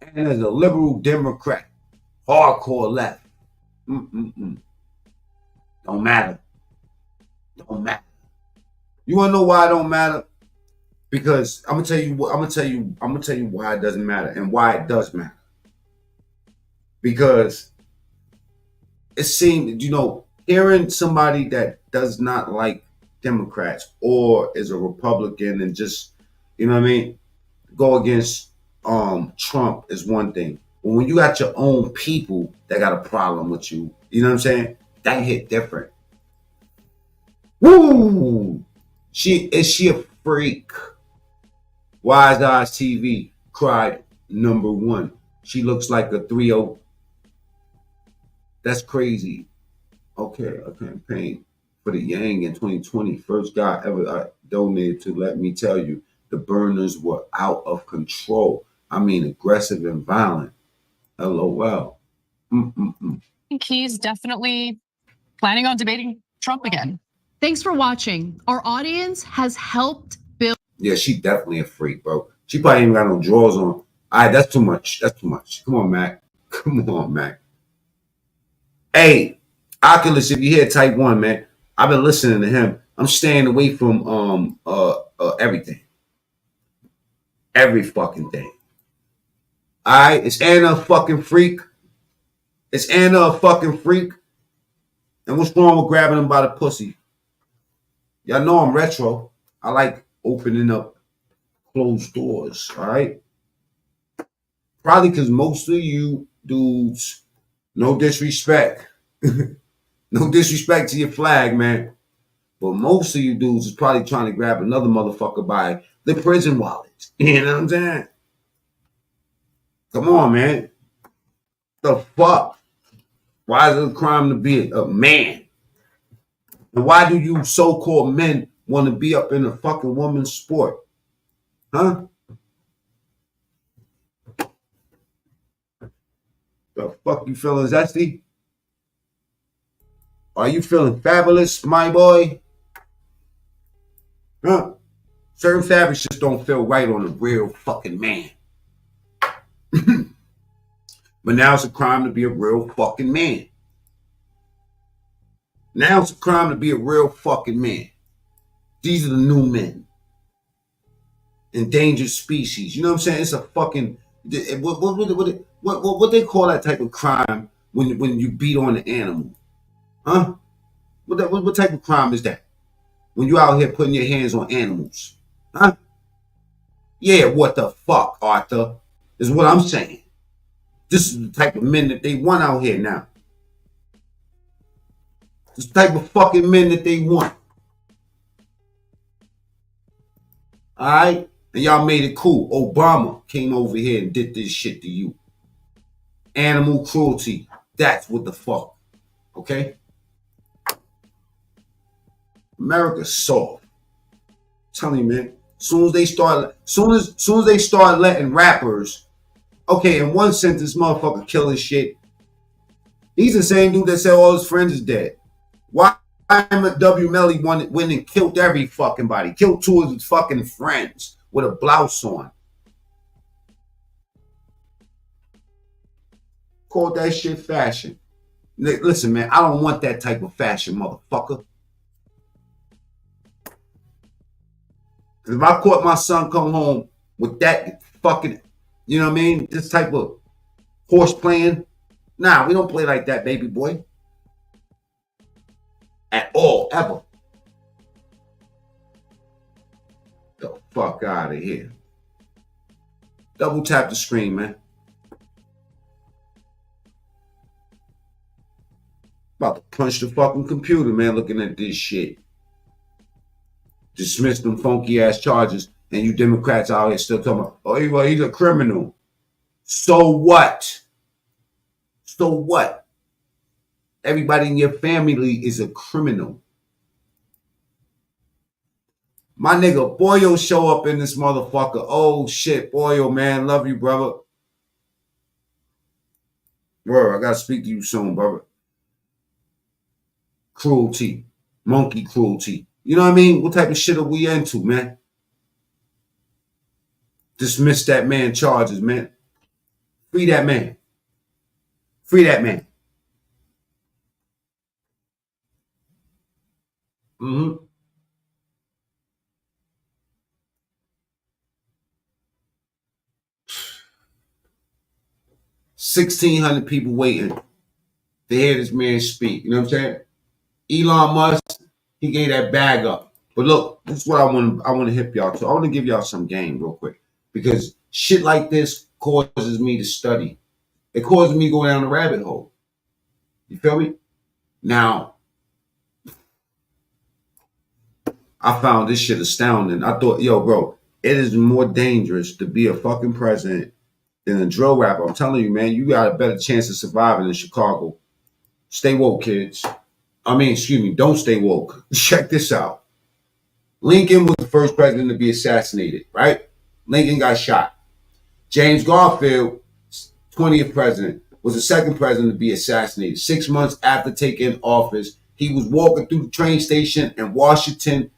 And as a liberal Democrat. Hardcore left. Don't matter. Don't matter. You wanna know why it don't matter? Because I'm gonna tell you why it doesn't matter and why it does matter. Because it seems, hearing somebody that does not like Democrats or is a Republican and just, go against Trump is one thing. But when you got your own people that got a problem with you, you know what I'm saying? That hit different. Woo! Is she a freak? Wise Eyes TV cried number 1. She looks like a 3-0. That's crazy. Okay, a campaign for the Yang in 2020. First guy ever donated to. Let me tell you, the burners were out of control. I mean, aggressive and violent. LOL. I think he's definitely planning on debating Trump again. Thanks for watching. Our audience has helped build. Yeah, she definitely a freak, bro. She probably ain't got no drawers on. All right, that's too much. That's too much. Come on, Mac. Come on, Mac. Hey, Oculus, if you hear type 1, man, I've been listening to him. I'm staying away from everything. Every fucking thing. All right, is Anna a fucking freak? Is Anna a fucking freak? And what's wrong with grabbing him by the pussy? Y'all know I'm retro. I like opening up closed doors, all right? Probably because most of you dudes, no disrespect. No disrespect to your flag, man. But most of you dudes is probably trying to grab another motherfucker by the prison wallet. You know what I'm saying? Come on, man. The fuck? Why is it a crime to be a man? And why do you so-called men want to be up in a fucking woman's sport? Huh? The fuck you feeling zesty? Are you feeling fabulous, my boy? Huh? Certain fabrics just don't feel right on a real fucking man. But now it's a crime to be a real fucking man. Now it's a crime to be a real fucking man. These are the new men. Endangered species. You know what I'm saying? It's a fucking... What they call that type of crime when you beat on an animal? Huh? What type of crime is that? When you out here putting your hands on animals? Huh? Yeah, what the fuck, Arthur? Is what I'm saying. This is the type of men that they want out here now. This type of fucking men that they want. Alright? And y'all made it cool. Obama came over here and did this shit to you. Animal cruelty. That's what the fuck. Okay? America's soft. I'm telling you, man. Soon as they start letting rappers, okay, in one sense, this motherfucker killing shit. He's the same dude that said all his friends is dead. Why W. Melly went and killed every fucking body? Killed 2 of his fucking friends with a blouse on. Called that shit fashion. Listen, man, I don't want that type of fashion, motherfucker. If I caught my son come home with that fucking, you know what I mean? This type of horse playing. Nah, we don't play like that, baby boy. At all, ever. The fuck out of here. Double tap the screen, man. About to punch the fucking computer, man, looking at this shit. Dismiss them funky ass charges, and you Democrats out here still talking about, oh, well, he's a criminal. So what? So what? Everybody in your family is a criminal. My nigga Boyo show up in this motherfucker. Oh shit, Boyo, man, love you, brother. Bro, I gotta speak to you soon, brother. Cruelty, monkey cruelty. You know what I mean? What type of shit are we into, man? Dismiss that man charges, man. Free that man. Free that man. 1,600 people waiting to hear this man speak. You know what I'm saying? Elon Musk, he gave that bag up. But look, this is what I want to hip y'all to. I want to give y'all some game real quick. Because shit like this causes me to study. It causes me to go down the rabbit hole. You feel me? Now, I found this shit astounding. I thought, yo, bro, it is more dangerous to be a fucking president than a drill rapper. I'm telling you, man, you got a better chance of surviving in Chicago. Stay woke, kids. Don't stay woke. Check this out. Lincoln was the first president to be assassinated, right? Lincoln got shot. James Garfield, 20th president. was the second president to be assassinated. 6 months after taking office, he was walking through the train station in Washington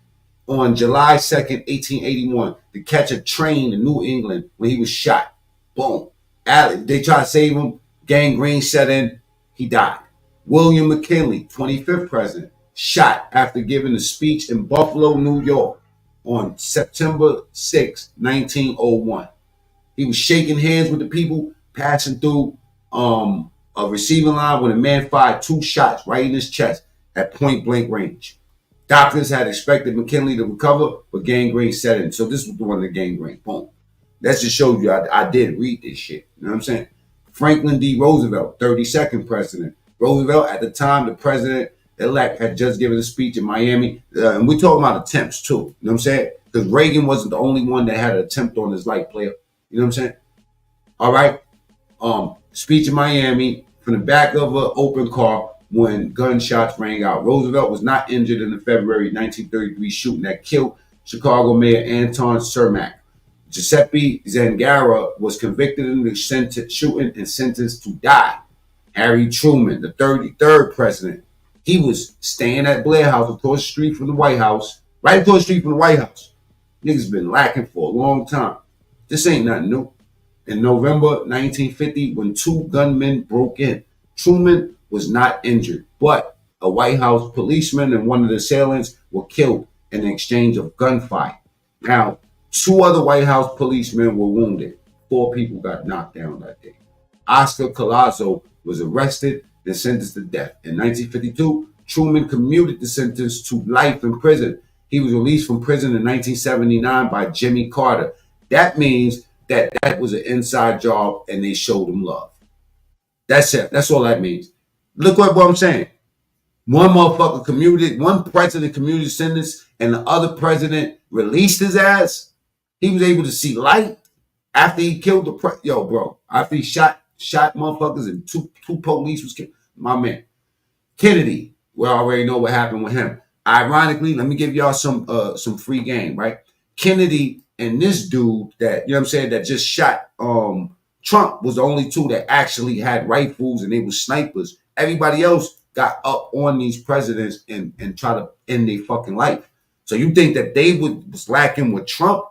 on July 2nd, 1881, to catch a train in New England when he was shot. Boom. They tried to save him. Gangrene set in. He died. William McKinley, 25th president, shot after giving a speech in Buffalo, New York on September 6, 1901. He was shaking hands with the people, passing through a receiving line when a man fired 2 shots right in his chest at point blank range. Doctors had expected McKinley to recover, but gangrene set in. So this was the one of the gangrene. Boom. That just shows you I did read this shit. You know what I'm saying? Franklin D. Roosevelt, 32nd president. Roosevelt, at the time, the president-elect, had just given a speech in Miami. And we're talking about attempts, too. You know what I'm saying? Because Reagan wasn't the only one that had an attempt on his life, player. You know what I'm saying? All right. Speech in Miami from the back of an open car when gunshots rang out. Roosevelt was not injured in the February 1933 shooting that killed Chicago Mayor Anton Cermak. Giuseppe Zangara was convicted in the shooting and sentenced to die. Harry Truman, the 33rd president, he was staying at Blair House across the street from the White House, right across the street from the White House. Niggas been lacking for a long time. This ain't nothing new. In November 1950, when 2 gunmen broke in, Truman was not injured, but a White House policeman and one of the assailants were killed in an exchange of gunfire. Now, 2 other White House policemen were wounded. 4 people got knocked down that day. Oscar Collazo was arrested and sentenced to death. In 1952, Truman commuted the sentence to life in prison. He was released from prison in 1979 by Jimmy Carter. That means that was an inside job and they showed him love. That's it. That's all that means. Look what I'm saying. One motherfucker commuted, one president commuted sentence, and the other president released his ass. He was able to see light after he killed the yo, bro. After he shot motherfuckers and two police was killed. My man. Kennedy, we already know what happened with him. Ironically, let me give y'all some free game, right? Kennedy and this dude that, you know what I'm saying, that just shot Trump was the only 2 that actually had rifles and they were snipers. Everybody else got up on these presidents and try to end their fucking life. So you think that they was lacking with Trump?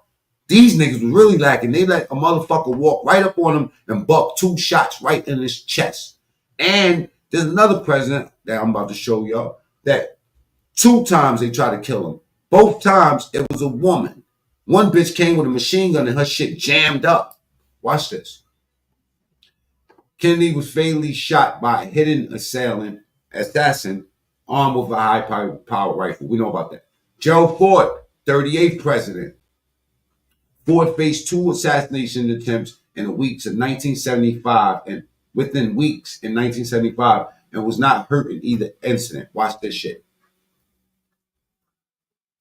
These niggas was really lacking. They let a motherfucker walk right up on him and buck 2 shots right in his chest. And there's another president that I'm about to show y'all that 2 times they tried to kill him. Both times it was a woman. One bitch came with a machine gun and her shit jammed up. Watch this. Kennedy was fatally shot by a hidden assassin armed with a high-powered rifle. We know about that. Gerald Ford, 38th president. Ford faced 2 assassination attempts in the weeks of 1975 and within weeks in 1975 and was not hurt in either incident. Watch this shit.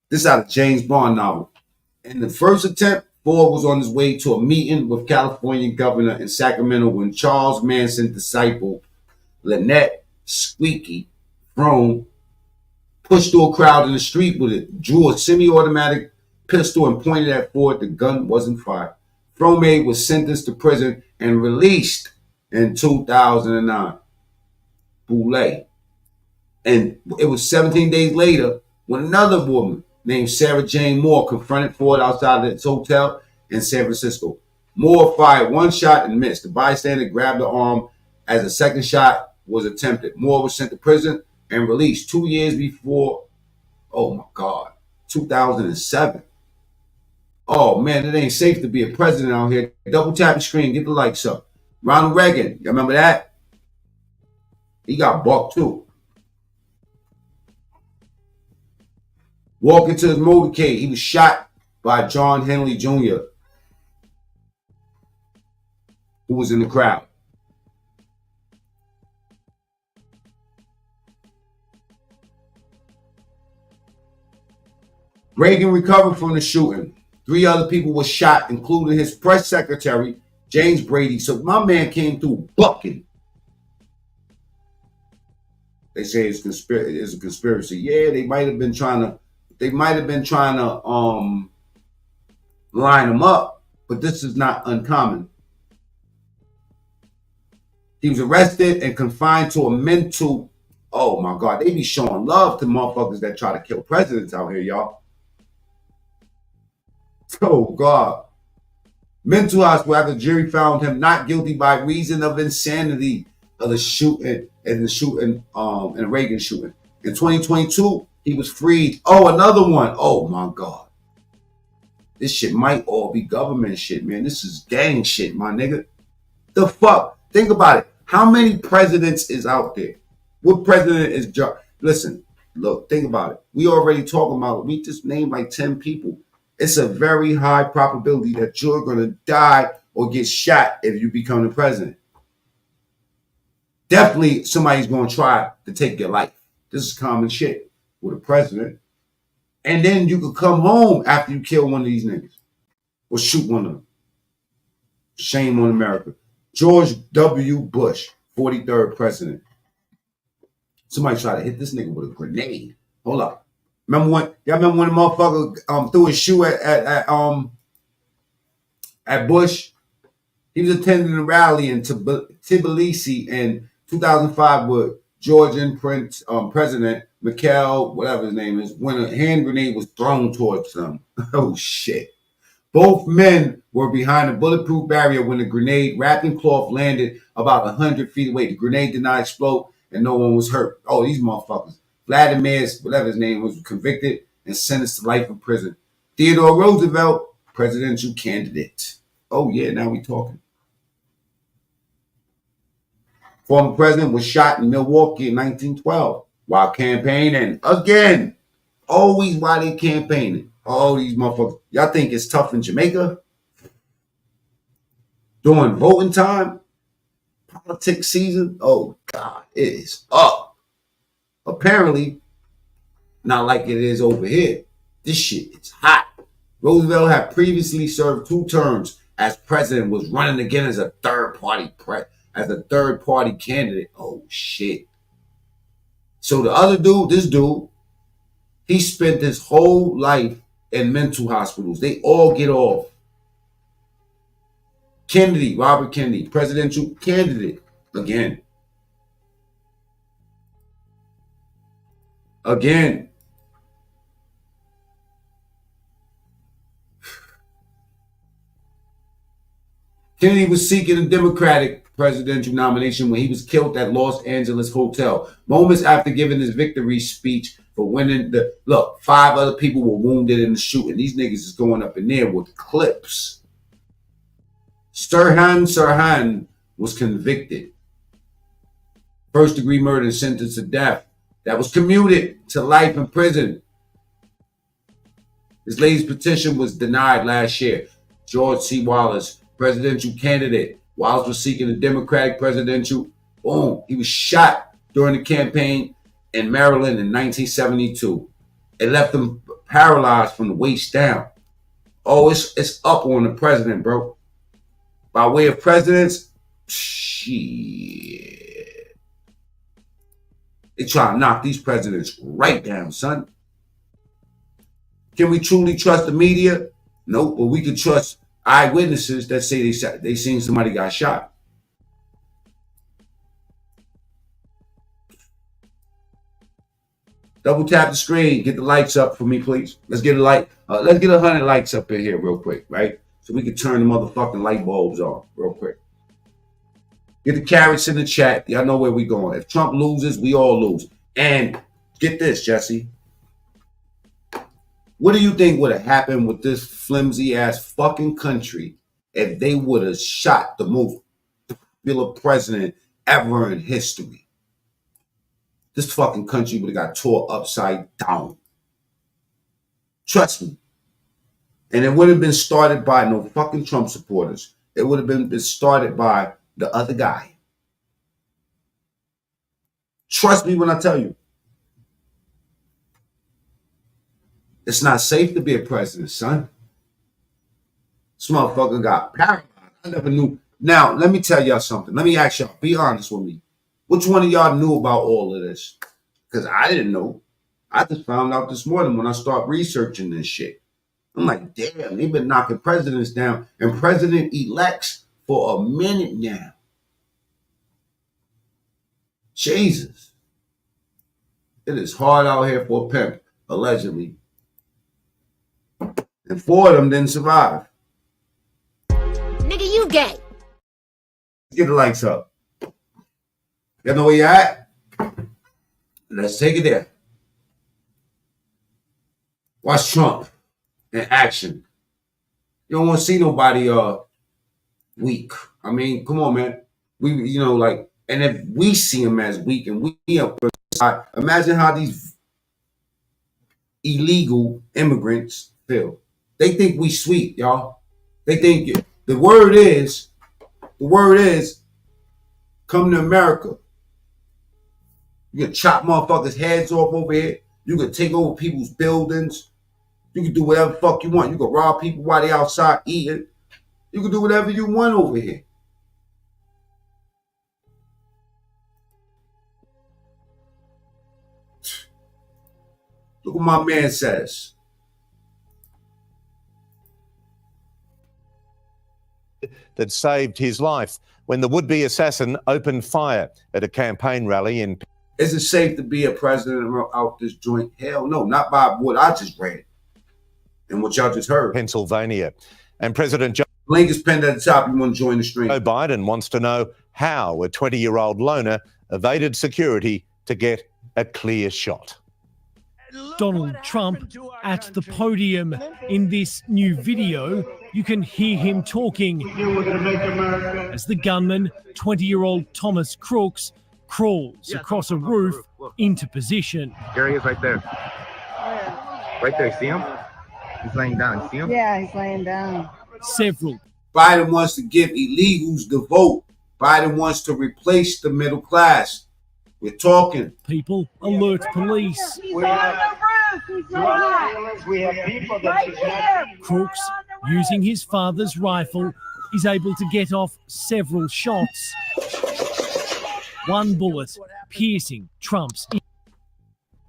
This is out of James Bond novel. In the first attempt, Ford was on his way to a meeting with California governor in Sacramento when Charles Manson disciple Lynette Squeaky Frome pushed through a crowd in the street with it, drew a semi-automatic pistol and pointed at Ford. The gun wasn't fired. Frome was sentenced to prison and released in 2009. Boulay. And it was 17 days later when another woman named Sarah Jane Moore confronted Ford outside its hotel in San Francisco. Moore fired 1 shot and missed. The bystander grabbed her arm as a second shot was attempted. Moore was sent to prison and released 2 years before, oh my God, 2007. Oh man, it ain't safe to be a president out here. Double tap the screen, get the likes up. Ronald Reagan, you remember that? He got bucked too. Walking to his motorcade, he was shot by John Henley Jr., who was in the crowd. Reagan recovered from the shooting. 3 other people were shot, including his press secretary, James Brady. So my man came through bucking. They say it's a conspiracy. Yeah, they might have been trying to line him up, but this is not uncommon. He was arrested and confined to a mental. Oh my God, they be showing love to motherfuckers that try to kill presidents out here, y'all. Oh God. Mental hospital after the jury found him not guilty by reason of insanity of the shooting and the Reagan shooting. In 2022, he was freed. Oh, another one. Oh my God. This shit might all be government shit, man. This is gang shit, my nigga. The fuck? Think about it. How many presidents is out there? What president is listen, look, think about it. We already talking about, we just named like 10 people. It's a very high probability that you're going to die or get shot if you become the president. Definitely somebody's going to try to take your life. This is common shit with a president. And then you could come home after you kill one of these niggas or shoot one of them. Shame on America. George W. Bush, 43rd president. Somebody tried to hit this nigga with a grenade. Hold up. Y'all remember when the motherfucker threw his shoe at Bush? He was attending a rally in Tbilisi in 2005 with Georgian President Mikhail, whatever his name is, when a hand grenade was thrown towards them. Oh shit. Both men were behind a bulletproof barrier when the grenade wrapped in cloth landed about 100 feet away. The grenade did not explode and no one was hurt. Oh, these motherfuckers. Vladimir, whatever his name was, convicted and sentenced to life in prison. Theodore Roosevelt, presidential candidate. Oh yeah, now we talking. Former president was shot in Milwaukee in 1912 while campaigning. Again, always while they campaigning. All these motherfuckers. Y'all think it's tough in Jamaica? During voting time? Politics season? Oh, God, it is up. Apparently, not like it is over here. This shit is hot. Roosevelt had previously served 2 terms as president, was running again as a third-party candidate. Oh, shit. So the other dude, this dude, he spent his whole life in mental hospitals. They all get off. Kennedy, Robert Kennedy, presidential candidate. Again. Kennedy was seeking a Democratic presidential nomination when he was killed at Los Angeles hotel. Moments after giving his victory speech for winning 5 other people were wounded in the shooting. These niggas is going up in there with clips. Sirhan was convicted. First-degree murder and sentenced to death. That was commuted to life in prison. His latest petition was denied last year. George C. Wallace, presidential candidate. Wallace was seeking a Democratic presidential. Boom. He was shot during the campaign in Maryland in 1972. It left him paralyzed from the waist down. Oh, it's up on the president, bro. By way of presidents, shit. They try to knock these presidents right down, son. Can we truly trust the media? Nope, but we can trust eyewitnesses that say they seen somebody got shot. Double tap the screen. Get the lights up for me, please. Let's get a light. Let's get 100 lights up in here real quick, right? So we can turn the motherfucking light bulbs on real quick. Get the carrots in the chat. Y'all know where we going. If Trump loses, we all lose. And get this, Jesse. What do you think would have happened with this flimsy ass fucking country if they would have shot the most popular president ever in history? This fucking country would have got tore upside down. Trust me. And it wouldn't have been started by no fucking Trump supporters. It would have been started by the other guy. Trust me when I tell you. It's not safe to be a president, son. This motherfucker got paralyzed. I never knew. Now, let me tell y'all something. Let me ask y'all. Be honest with me. Which one of y'all knew about all of this? Because I didn't know. I just found out this morning when I started researching this shit. I'm like, damn, they've been knocking presidents down and president-elects for a minute now. Jesus. It is hard out here for a pimp, allegedly. And 4 of them didn't survive. Nigga, you gay. Get the lights up. Y'all know where you at? Let's take it there. Watch Trump in action. You don't want to see nobody weak. I mean, come on, man. We, and if we see him as weak and we up, imagine how these illegal immigrants feel. They think we sweet, y'all. They think the word is, come to America. You can chop motherfuckers' heads off over here. You can take over people's buildings. You can do whatever the fuck you want. You can rob people while they outside eating. You can do whatever you want over here. Look what my man says. That saved his life when the would-be assassin opened fire at a campaign rally in... Is it safe to be a president out this joint? Hell no, not by what I just read and what y'all just heard. Pennsylvania. And President Joe... Link is pinned at the top. You want to join the stream. Joe Biden wants to know how a 20-year-old loner evaded security to get a clear shot. Donald Trump at the podium in this new video. You can hear him talking as the gunman, 20-year-old Thomas Crooks, crawls across a roof into position. There he is right there. Right there, see him? He's laying down, see him? Yeah, he's laying down. Several. Biden wants to give illegals the vote. Biden wants to replace the middle class. We're talking. People alert police. We have people that Crooks, using his father's rifle, is able to get off several shots. One bullet piercing Trump's ear.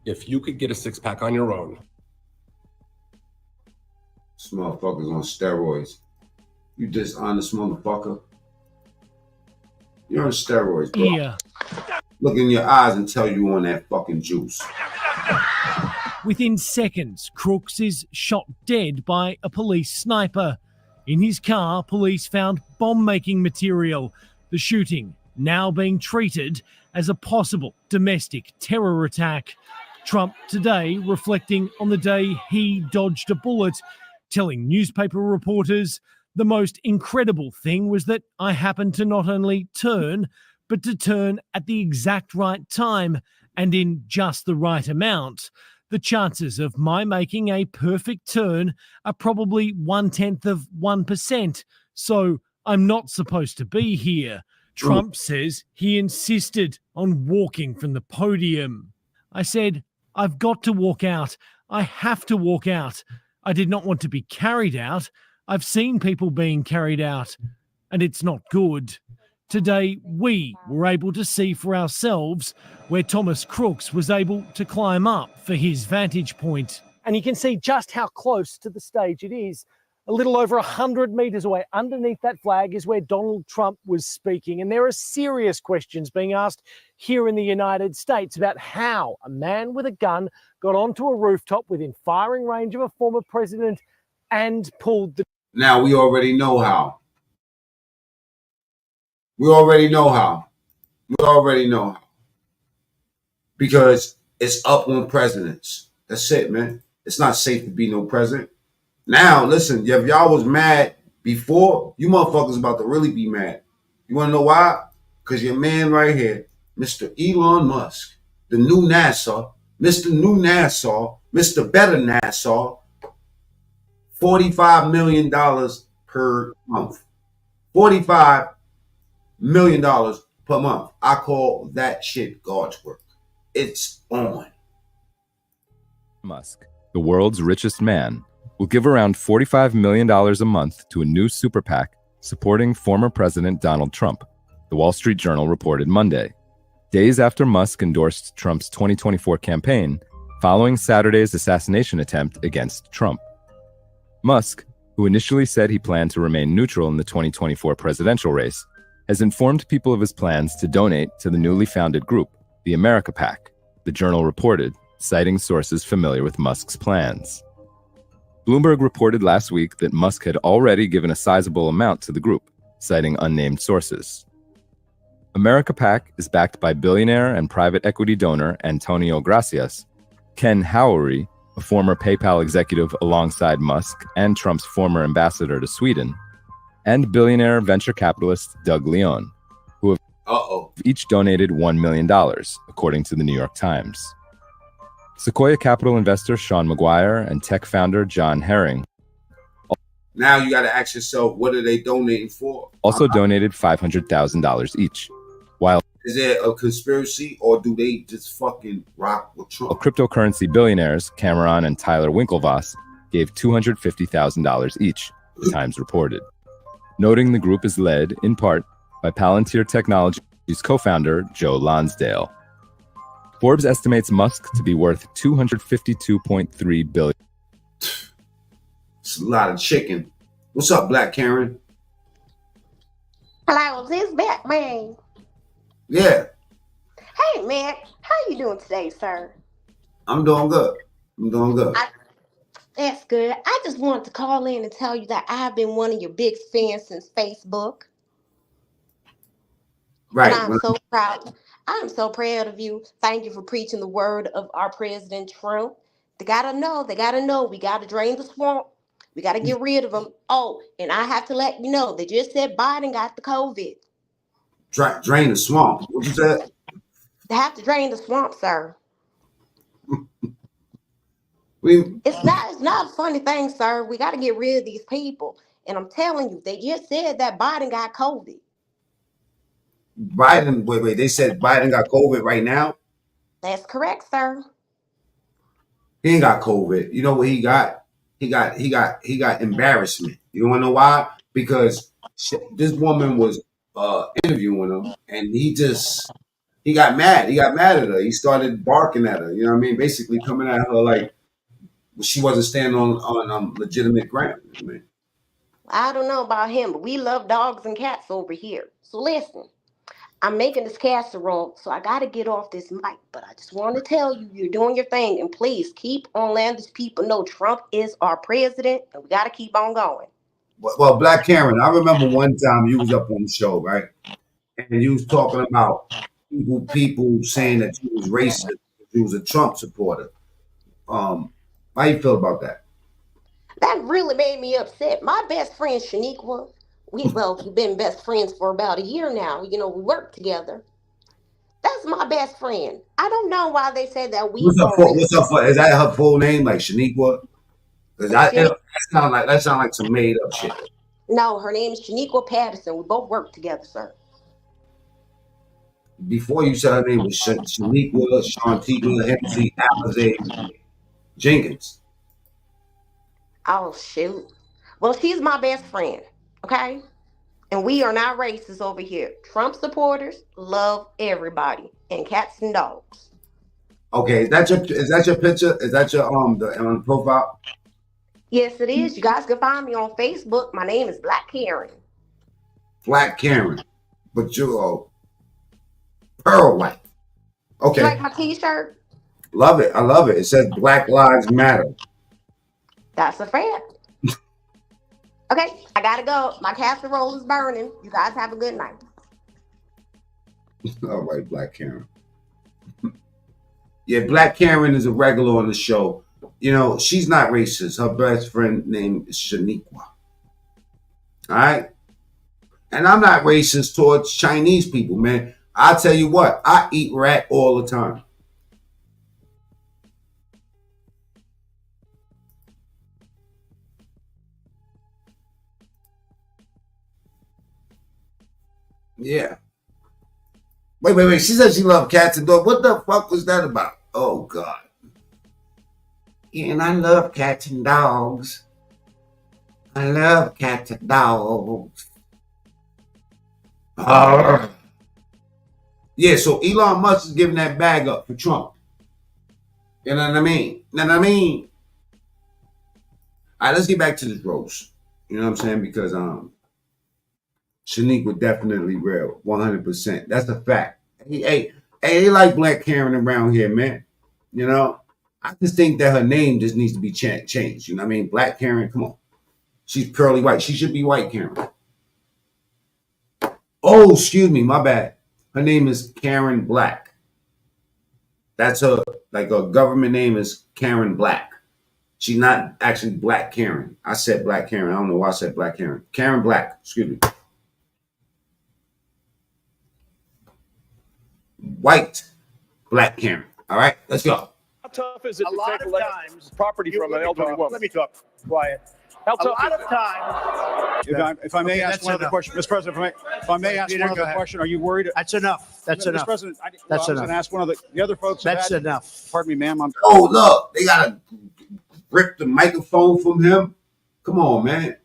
If you could get a six-pack on your own. This motherfucker's on steroids. You dishonest motherfucker. You're on steroids, bro. Yeah. Look in your eyes and tell you on that fucking juice. Within seconds, Crooks is shot dead by a police sniper. In his car, police found bomb-making material. The shooting now being treated as a possible domestic terror attack. Trump today reflecting on the day he dodged a bullet, telling newspaper reporters, the most incredible thing was that I happened to not only turn, but to turn at the exact right time and in just the right amount. The chances of my making a perfect turn are probably 0.1%, so I'm not supposed to be here. Trump says he insisted on walking from the podium. I said, I've got to walk out. I have to walk out. I did not want to be carried out. I've seen people being carried out, and it's not good. Today, we were able to see for ourselves where Thomas Crooks was able to climb up for his vantage point. And you can see just how close to the stage it is. A little over 100 metres away, underneath that flag, is where Donald Trump was speaking. And there are serious questions being asked here in the United States about how a man with a gun got onto a rooftop within firing range of a former president and pulled the... Now, we already know how. We already know how. We already know how. Because it's up on presidents. That's it, man. It's not safe to be no president. Now, listen, if y'all was mad before, you motherfuckers about to really be mad. You want to know why? Because your man right here, Mr. Elon Musk, the new NASA, Mr. New NASA, Mr. Better NASA, $45 million per month. $45 million per month. I call that shit God's work. It's on. Musk, the world's richest man, will give around $45 million a month to a new super PAC supporting former President Donald Trump, the Wall Street Journal reported Monday, days after Musk endorsed Trump's 2024 campaign following Saturday's assassination attempt against Trump. Musk, who initially said he planned to remain neutral in the 2024 presidential race, has informed people of his plans to donate to the newly founded group, the America PAC, the Journal reported, citing sources familiar with Musk's plans. Bloomberg reported last week that Musk had already given a sizable amount to the group, citing unnamed sources. America PAC is backed by billionaire and private equity donor Antonio Gracias, Ken Howery, a former PayPal executive alongside Musk and Trump's former ambassador to Sweden, and billionaire venture capitalist Doug Leone, who have each donated $1 million, according to the New York Times. Sequoia Capital investor Sean McGuire and tech founder John Herring now you got to ask yourself, what are they donating for? Also donated $500,000 each. While is there a conspiracy, or do they just fucking rock with Trump? Cryptocurrency billionaires Cameron and Tyler Winklevoss gave $250,000 each, the Times reported, noting the group is led, in part, by Palantir Technologies co-founder Joe Lonsdale. Forbes estimates Musk to be worth $252.3 billion. It's a lot of chicken. What's up, Black Karen? Hello, is this Batman? Yeah, Hey, Mac. How you doing today, sir? I'm doing good. That's good. I just wanted to call in and tell you that I've been one of your big fans since Facebook. Right. And I'm so proud. I'm so proud of you. Thank you for preaching the word of our President Trump. They gotta know. We gotta drain the swamp. We gotta get rid of them. Oh, and I have to let you know, they just said Biden got the COVID. Drain the swamp. What you said? They have to drain the swamp, sir. We It's not a funny thing, sir. We got to get rid of these people. And I'm telling you, they just said that Biden got COVID. Biden. Wait. They said Biden got COVID right now. That's correct, sir. He ain't got COVID. You know what he got? He got embarrassment. You want to know why? Because this woman was interviewing him, and he got mad. He got mad at her. He started barking at her. You know what I mean? Basically coming at her like she wasn't standing on legitimate ground. I mean, I don't know about him, but we love dogs and cats over here. So listen, I'm making this casserole, so I got to get off this mic. But I just want to tell you, you're doing your thing. And please keep on letting these people know Trump is our president, and we got to keep on going. well, Black Karen, I remember one time you was up on the show, right? And you was talking about people saying that you was racist, you was a Trump supporter. How you feel about that? That really made me upset. My best friend, Shaniqua, we've been best friends for about a year now. You know, we work together. That's my best friend. I don't know why they said that we What's up for? Is that her full name, like Shaniqua? Because that sound like some made up shit. No, her name is Shaniqua Patterson. We both work together, sir. Before you said her name was Shaniqua, Shantika, Hempsey, Alizé, Jenkins. Oh, shoot. Well, she's my best friend, okay? And we are not racist over here. Trump supporters love everybody, and cats and dogs. Okay, is that your picture? Is that your the profile? Yes, it is. You guys can find me on Facebook. My name is Black Karen. Black Karen, but you're pearl white. Okay. You like my T-shirt? Love it. I love it. It says Black Lives Matter. That's a fact. Okay, I gotta go. My casserole is burning. You guys have a good night. All right, Black Karen. Yeah, Black Karen is a regular on the show. You know, she's not racist. Her best friend name is Shaniqua. All right? And I'm not racist towards Chinese people, man. I'll tell you what, I eat rat all the time. Yeah. Wait. She said she loved cats and dogs. What the fuck was that about? Oh, God. Yeah, and I love cats and dogs. I love cats and dogs. Yeah, so Elon Musk is giving that bag up for Trump. You know what I mean? All right, let's get back to this roast. You know what I'm saying? Because Shaniqua definitely real, 100%. That's a fact. Hey, they like Black Karen around here, man. You know, I just think that her name just needs to be changed. You know what I mean? Black Karen, come on. She's pearly white. She should be white Karen. Oh, excuse me, my bad. Her name is Karen Black. That's her, like her government name is Karen Black. She's not actually Black Karen. I said Black Karen. I don't know why I said Black Karen. Karen Black, excuse me. White Black Karen. All right, let's go. How tough is it A to lot take of times, property from an elderly woman? Let me talk. Quiet. How A tough lot is of times. If I may Okay, ask that's one other enough. question, Mr. President, if I may ask Peter, one go other ahead. question, are you worried? That's enough. That's Mr. enough. President, That's I was going enough. to ask one of the other folks. That's have had, enough. Pardon me, ma'am. Oh, look, they gotta rip the microphone from him. Come on, man.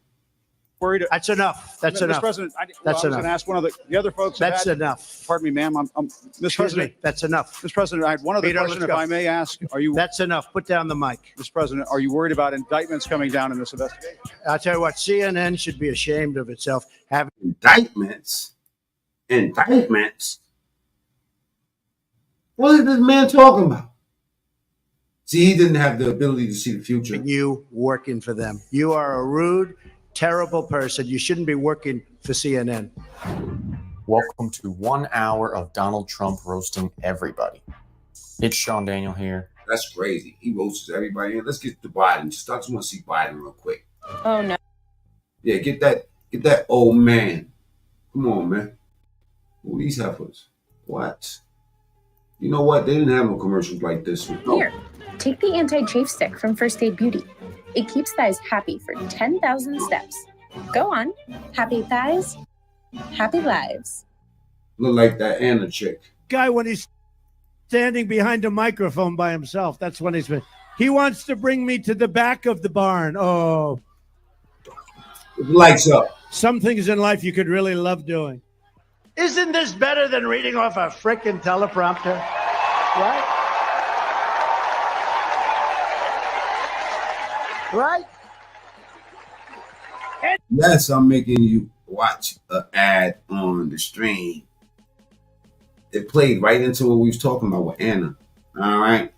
Worried. That's enough. That's Mr. enough. President, I That's was going enough. to ask one of the other folks. That's enough. Pardon me, ma'am. Mr. Excuse President, me. That's enough. Mr. President, I had one other Peter, question, let's if go. I may ask. Are you? That's enough. Put down the mic. Mr. President, are you worried about indictments coming down in this investigation? I'll tell you what, CNN should be ashamed of itself. Having Indictments? What is this man talking about? See, he didn't have the ability to see the future. You working for them. You are a rude, terrible person. You shouldn't be working for CNN. Welcome to 1 hour of Donald Trump roasting everybody. It's Sean Daniel here. That's crazy. He roasts everybody. Let's get to Biden. I just want to see Biden real quick. Oh no. Yeah, get that old man. Come on, man. Who these heifers? What? You know what? They didn't have no commercials like this one. Here, take the anti-chafe stick from First Aid Beauty. It keeps thighs happy for 10,000 steps. Go on. Happy thighs, happy lives. Look like that Anna chick. guy when he's standing behind a microphone by himself. That's when he's been. He wants to bring me to the back of the barn. Oh. Lights up. Some things in life you could really love doing. Isn't this better than reading off a frickin' teleprompter? Right? Right? Yes, I'm making you watch an ad on the stream. It played right into what we was talking about with Anna. All right.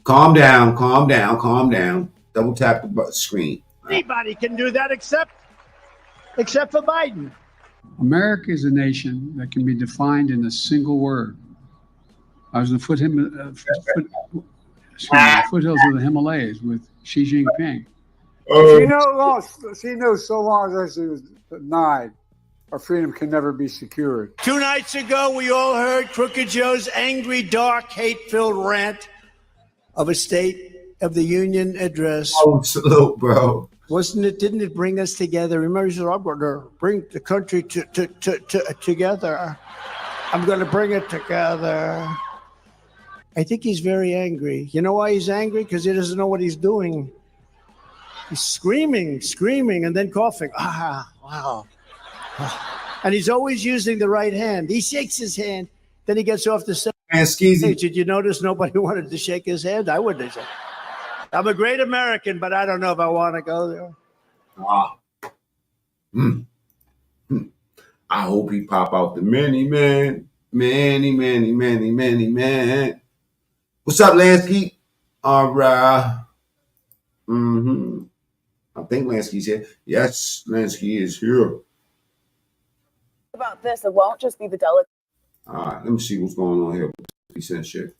Calm down, calm down, calm down. Double tap the screen. Anybody can do that except for Biden. America is a nation that can be defined in a single word. I was in the foothills of the Himalayas with Xi Jinping. She knows so long as she was denied, our freedom can never be secured. 2 nights ago, we all heard Crooked Joe's angry, dark, hate-filled rant of a State of the Union address. Oh, salute, bro. Wasn't it? Didn't it bring us together? Remember, he said, "I'm going to bring the country together. I'm going to bring it together." I think he's very angry. You know why he's angry? Because he doesn't know what he's doing. He's screaming, and then coughing. Wow. And he's always using the right hand. He shakes his hand, then he gets off the stage. Skeezy. Did you notice nobody wanted to shake his hand? I wouldn't have said. I'm a great American, but I don't know if I want to go there. I hope he pop out the many man. What's up, Lansky? All right. I think Lansky's here. Yes, Lansky is here. About this, it won't just be the delegates All right, let me see what's going on here with this shit.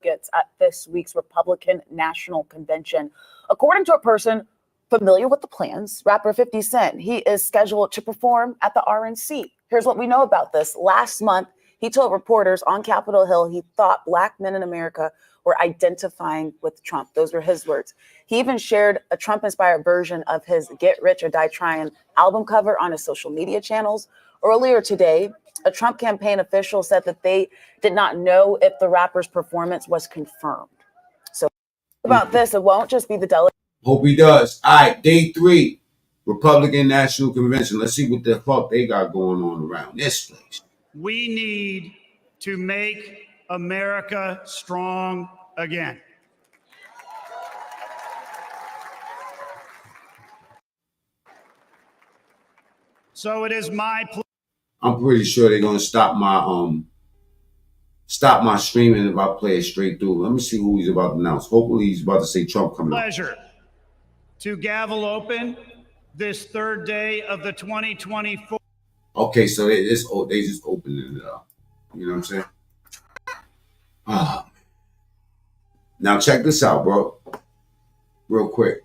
at this week's Republican National Convention. According to a person familiar with the plans, rapper 50 Cent, he is scheduled to perform at the RNC. Here's what we know about this. Last month, he told reporters on Capitol Hill he thought Black men in America were identifying with Trump. Those were his words. He even shared a Trump-inspired version of his Get Rich or Die Trying album cover on his social media channels. Earlier today, a Trump campaign official said that they did not know if the rapper's performance was confirmed. So about this, it won't just be the delegates. Hope he does. All right, day 3, Republican National Convention. Let's see what the fuck they got going on around this place. We need to make America strong again. So it is my I'm pretty sure they're gonna stop my streaming if I play it straight through. Let me see who he's about to announce. Hopefully he's about to say Trump coming up. pleasure to gavel open this third day of the 2024. Okay, so they just opened it up. You know what I'm saying? Oh, now check this out, bro. Real quick.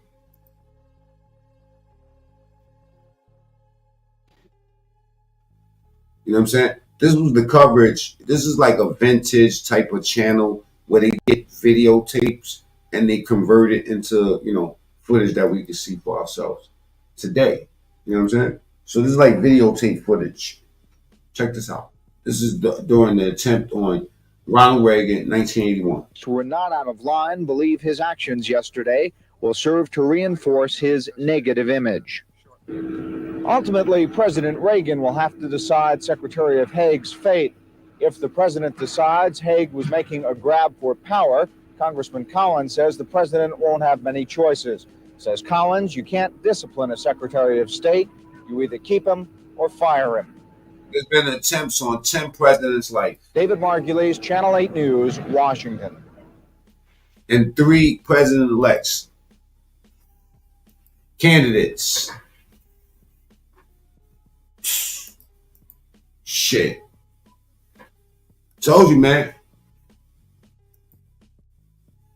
You know what I'm saying? This was the coverage. This is like a vintage type of channel where they get videotapes and they convert it into, you know, footage that we can see for ourselves today. You know what I'm saying? So this is like videotape footage. Check this out. This is during the attempt on Ronald Reagan, 1981. Who are not out of line believe his actions yesterday will serve to reinforce his negative image. Ultimately, President Reagan will have to decide Secretary of Haig's fate. If the president decides Haig was making a grab for power, Congressman Collins says the president won't have many choices. Says Collins, you can't discipline a Secretary of State. You either keep him or fire him. There's been attempts on 10 presidents' life. David Margulies, Channel 8 News, Washington. And 3 president-elects. Candidates. Shit. Told you, man.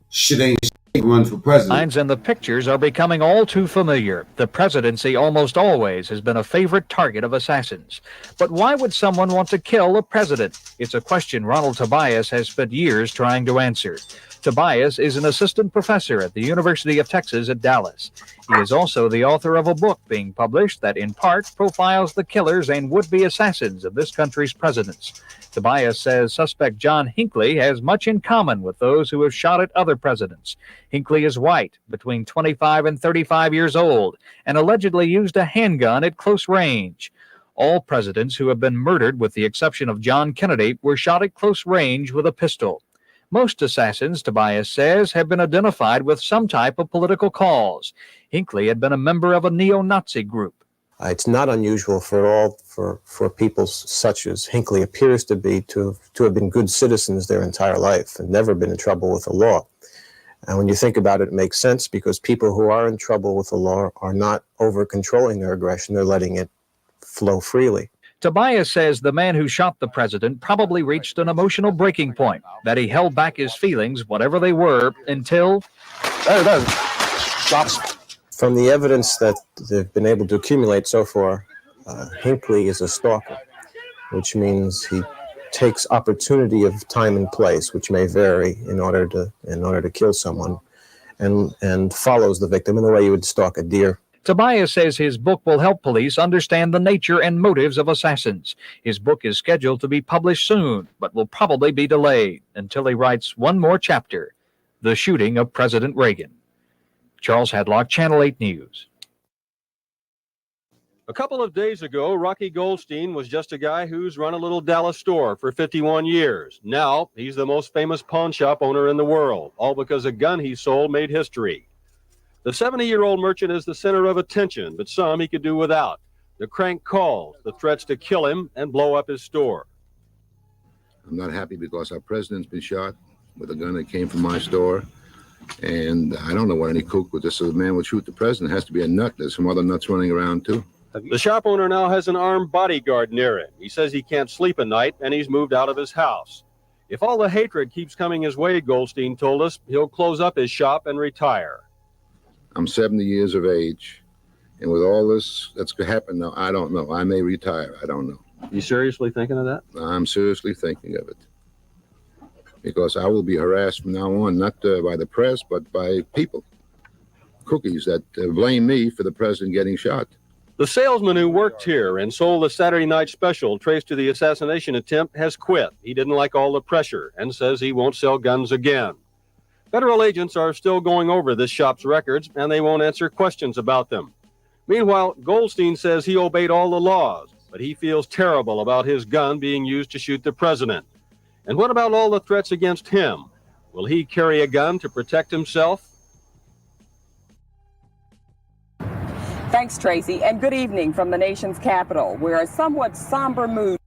Shit ain't run for president. Lines and the pictures are becoming all too familiar. The presidency almost always has been a favorite target of assassins. But why would someone want to kill a president? It's a question Ronald Tobias has spent years trying to answer. Tobias is an assistant professor at the University of Texas at Dallas. He is also the author of a book being published that in part profiles the killers and would-be assassins of this country's presidents. Tobias says suspect John Hinckley has much in common with those who have shot at other presidents. Hinckley is white, between 25 and 35 years old, and allegedly used a handgun at close range. All presidents who have been murdered, with the exception of John Kennedy, were shot at close range with a pistol. Most assassins, Tobias says, have been identified with some type of political cause. Hinckley had been a member of a neo-Nazi group. It's not unusual for people such as Hinckley appears to be to have been good citizens their entire life and never been in trouble with the law. And when you think about it, it makes sense because people who are in trouble with the law are not over-controlling their aggression. They're letting it flow freely. Tobias says the man who shot the president probably reached an emotional breaking point, that he held back his feelings, whatever they were, until... There it is. Shots. From the evidence that they've been able to accumulate so far, Hinckley is a stalker, which means he takes opportunity of time and place, which may vary in order to kill someone, and follows the victim in the way you would stalk a deer. Tobias says his book will help police understand the nature and motives of assassins. His book is scheduled to be published soon, but will probably be delayed until he writes one more chapter, The Shooting of President Reagan. Charles Hadlock, Channel 8 News. A couple of days ago, Rocky Goldstein was just a guy who's run a little Dallas store for 51 years. Now, he's the most famous pawn shop owner in the world, all because a gun he sold made history. The 70-year-old merchant is the center of attention, but some he could do without. The crank calls, the threats to kill him and blow up his store. I'm not happy because our president's been shot with a gun that came from my store. And I don't know what any kook with this man would shoot the president. It has to be a nut. There's some other nuts running around, too. The shop owner now has an armed bodyguard near him. He says he can't sleep at night, and he's moved out of his house. If all the hatred keeps coming his way, Goldstein told us, he'll close up his shop and retire. I'm 70 years of age, and with all this that's going to happen now, I don't know. I may retire. I don't know. You seriously thinking of that? I'm seriously thinking of it. Because I will be harassed from now on, not by the press, but by people, cookies that blame me for the president getting shot. The salesman who worked here and sold the Saturday night special traced to the assassination attempt has quit. He didn't like all the pressure and says he won't sell guns again. Federal agents are still going over this shop's records, and they won't answer questions about them. Meanwhile, Goldstein says he obeyed all the laws, but he feels terrible about his gun being used to shoot the president. And what about all the threats against him? Will he carry a gun to protect himself? Thank Thanks, Tracy, and good evening from the nation's capital, where a somewhat somber mood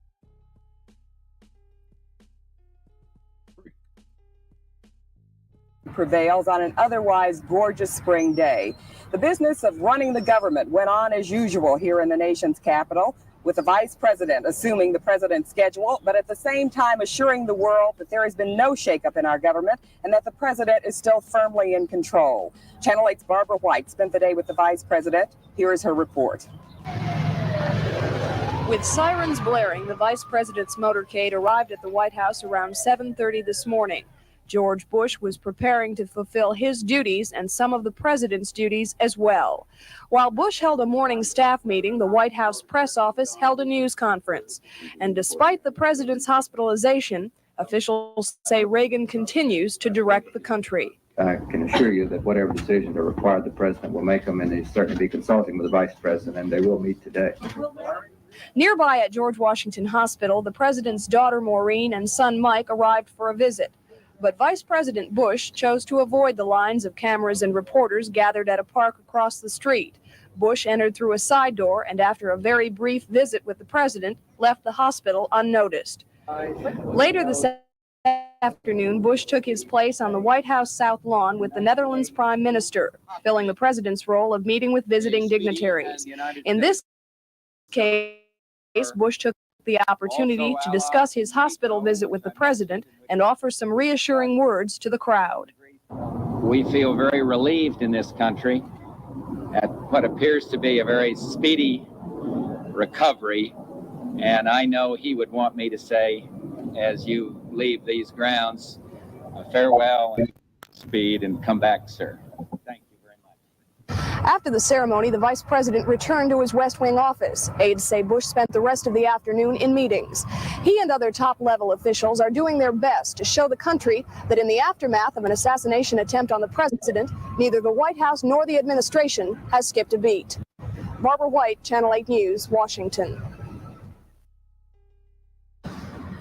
prevails on an otherwise gorgeous spring day. The business of running the government went on as usual here in the nation's capital, with the vice president assuming the president's schedule, but at the same time assuring the world that there has been no shakeup in our government and that the president is still firmly in control. Channel 8's Barbara White spent the day with the vice president. Here is her report. With sirens blaring, the vice president's motorcade arrived at the White House around 7:30 this morning. George Bush was preparing to fulfill his duties and some of the president's duties as well. While Bush held a morning staff meeting, the White House press office held a news conference. And despite the president's hospitalization, officials say Reagan continues to direct the country. I can assure you that whatever decisions are required, the president will make them, and he'll certainly be consulting with the vice president, and they will meet today. Nearby at George Washington Hospital, the president's daughter Maureen and son Mike arrived for a visit. But Vice President Bush chose to avoid the lines of cameras and reporters gathered at a park across the street. Bush entered through a side door and, after a very brief visit with the president, left the hospital unnoticed. Later this afternoon, Bush took his place on the White House South Lawn with the Netherlands Prime Minister, filling the president's role of meeting with visiting dignitaries. In this case, Bush took the opportunity to discuss his hospital visit with the president and offer some reassuring words to the crowd. We feel very relieved in this country at what appears to be a very speedy recovery, and I know he would want me to say, as you leave these grounds, farewell and speed, and come back, sir. Thank you. After the ceremony, the vice president returned to his West Wing office. Aides say Bush spent the rest of the afternoon in meetings. He and other top-level officials are doing their best to show the country that in the aftermath of an assassination attempt on the president, neither the White House nor the administration has skipped a beat. Barbara White, Channel 8 News, Washington.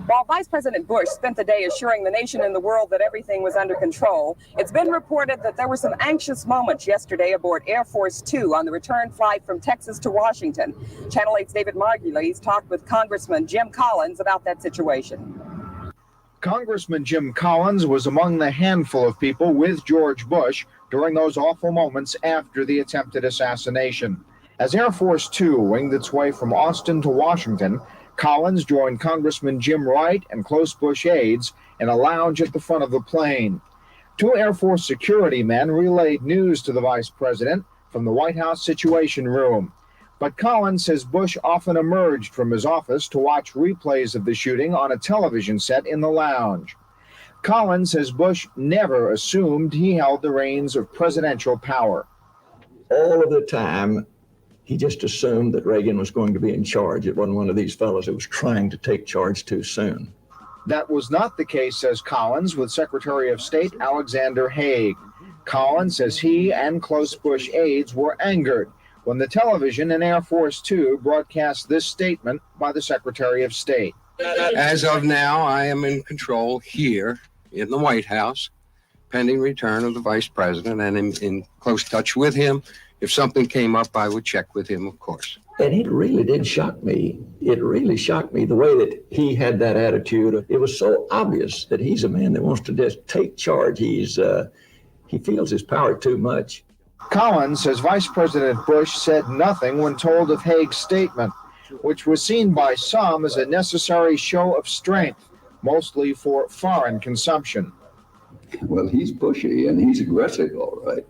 While Vice President Bush spent the day assuring the nation and the world that everything was under control, it's been reported that there were some anxious moments yesterday aboard Air Force Two on the return flight from Texas to Washington. Channel 8's David Margulies talked with Congressman Jim Collins about that situation. Congressman Jim Collins was among the handful of people with George Bush during those awful moments after the attempted assassination. As Air Force Two winged its way from Austin to Washington, Collins joined Congressman Jim Wright and close Bush aides in a lounge at the front of the plane. Two Air Force security men relayed news to the vice president from the White House Situation Room. But Collins says Bush often emerged from his office to watch replays of the shooting on a television set in the lounge. Collins says Bush never assumed he held the reins of presidential power. All of the time, he just assumed that Reagan was going to be in charge. It wasn't one of these fellows that was trying to take charge too soon. That was not the case, says Collins, with Secretary of State Alexander Haig. Collins says he and close Bush aides were angered when the television in Air Force Two broadcast this statement by the Secretary of State. As of now, I am in control here in the White House, pending return of the Vice President, and in close touch with him. If something came up, I would check with him, of course. And it really did shock me. It really shocked me the way that he had that attitude. It was so obvious that he's a man that wants to just take charge. He feels his power too much. Collins says Vice President Bush said nothing when told of Haig's statement, which was seen by some as a necessary show of strength, mostly for foreign consumption. Well, he's pushy and he's aggressive, all right.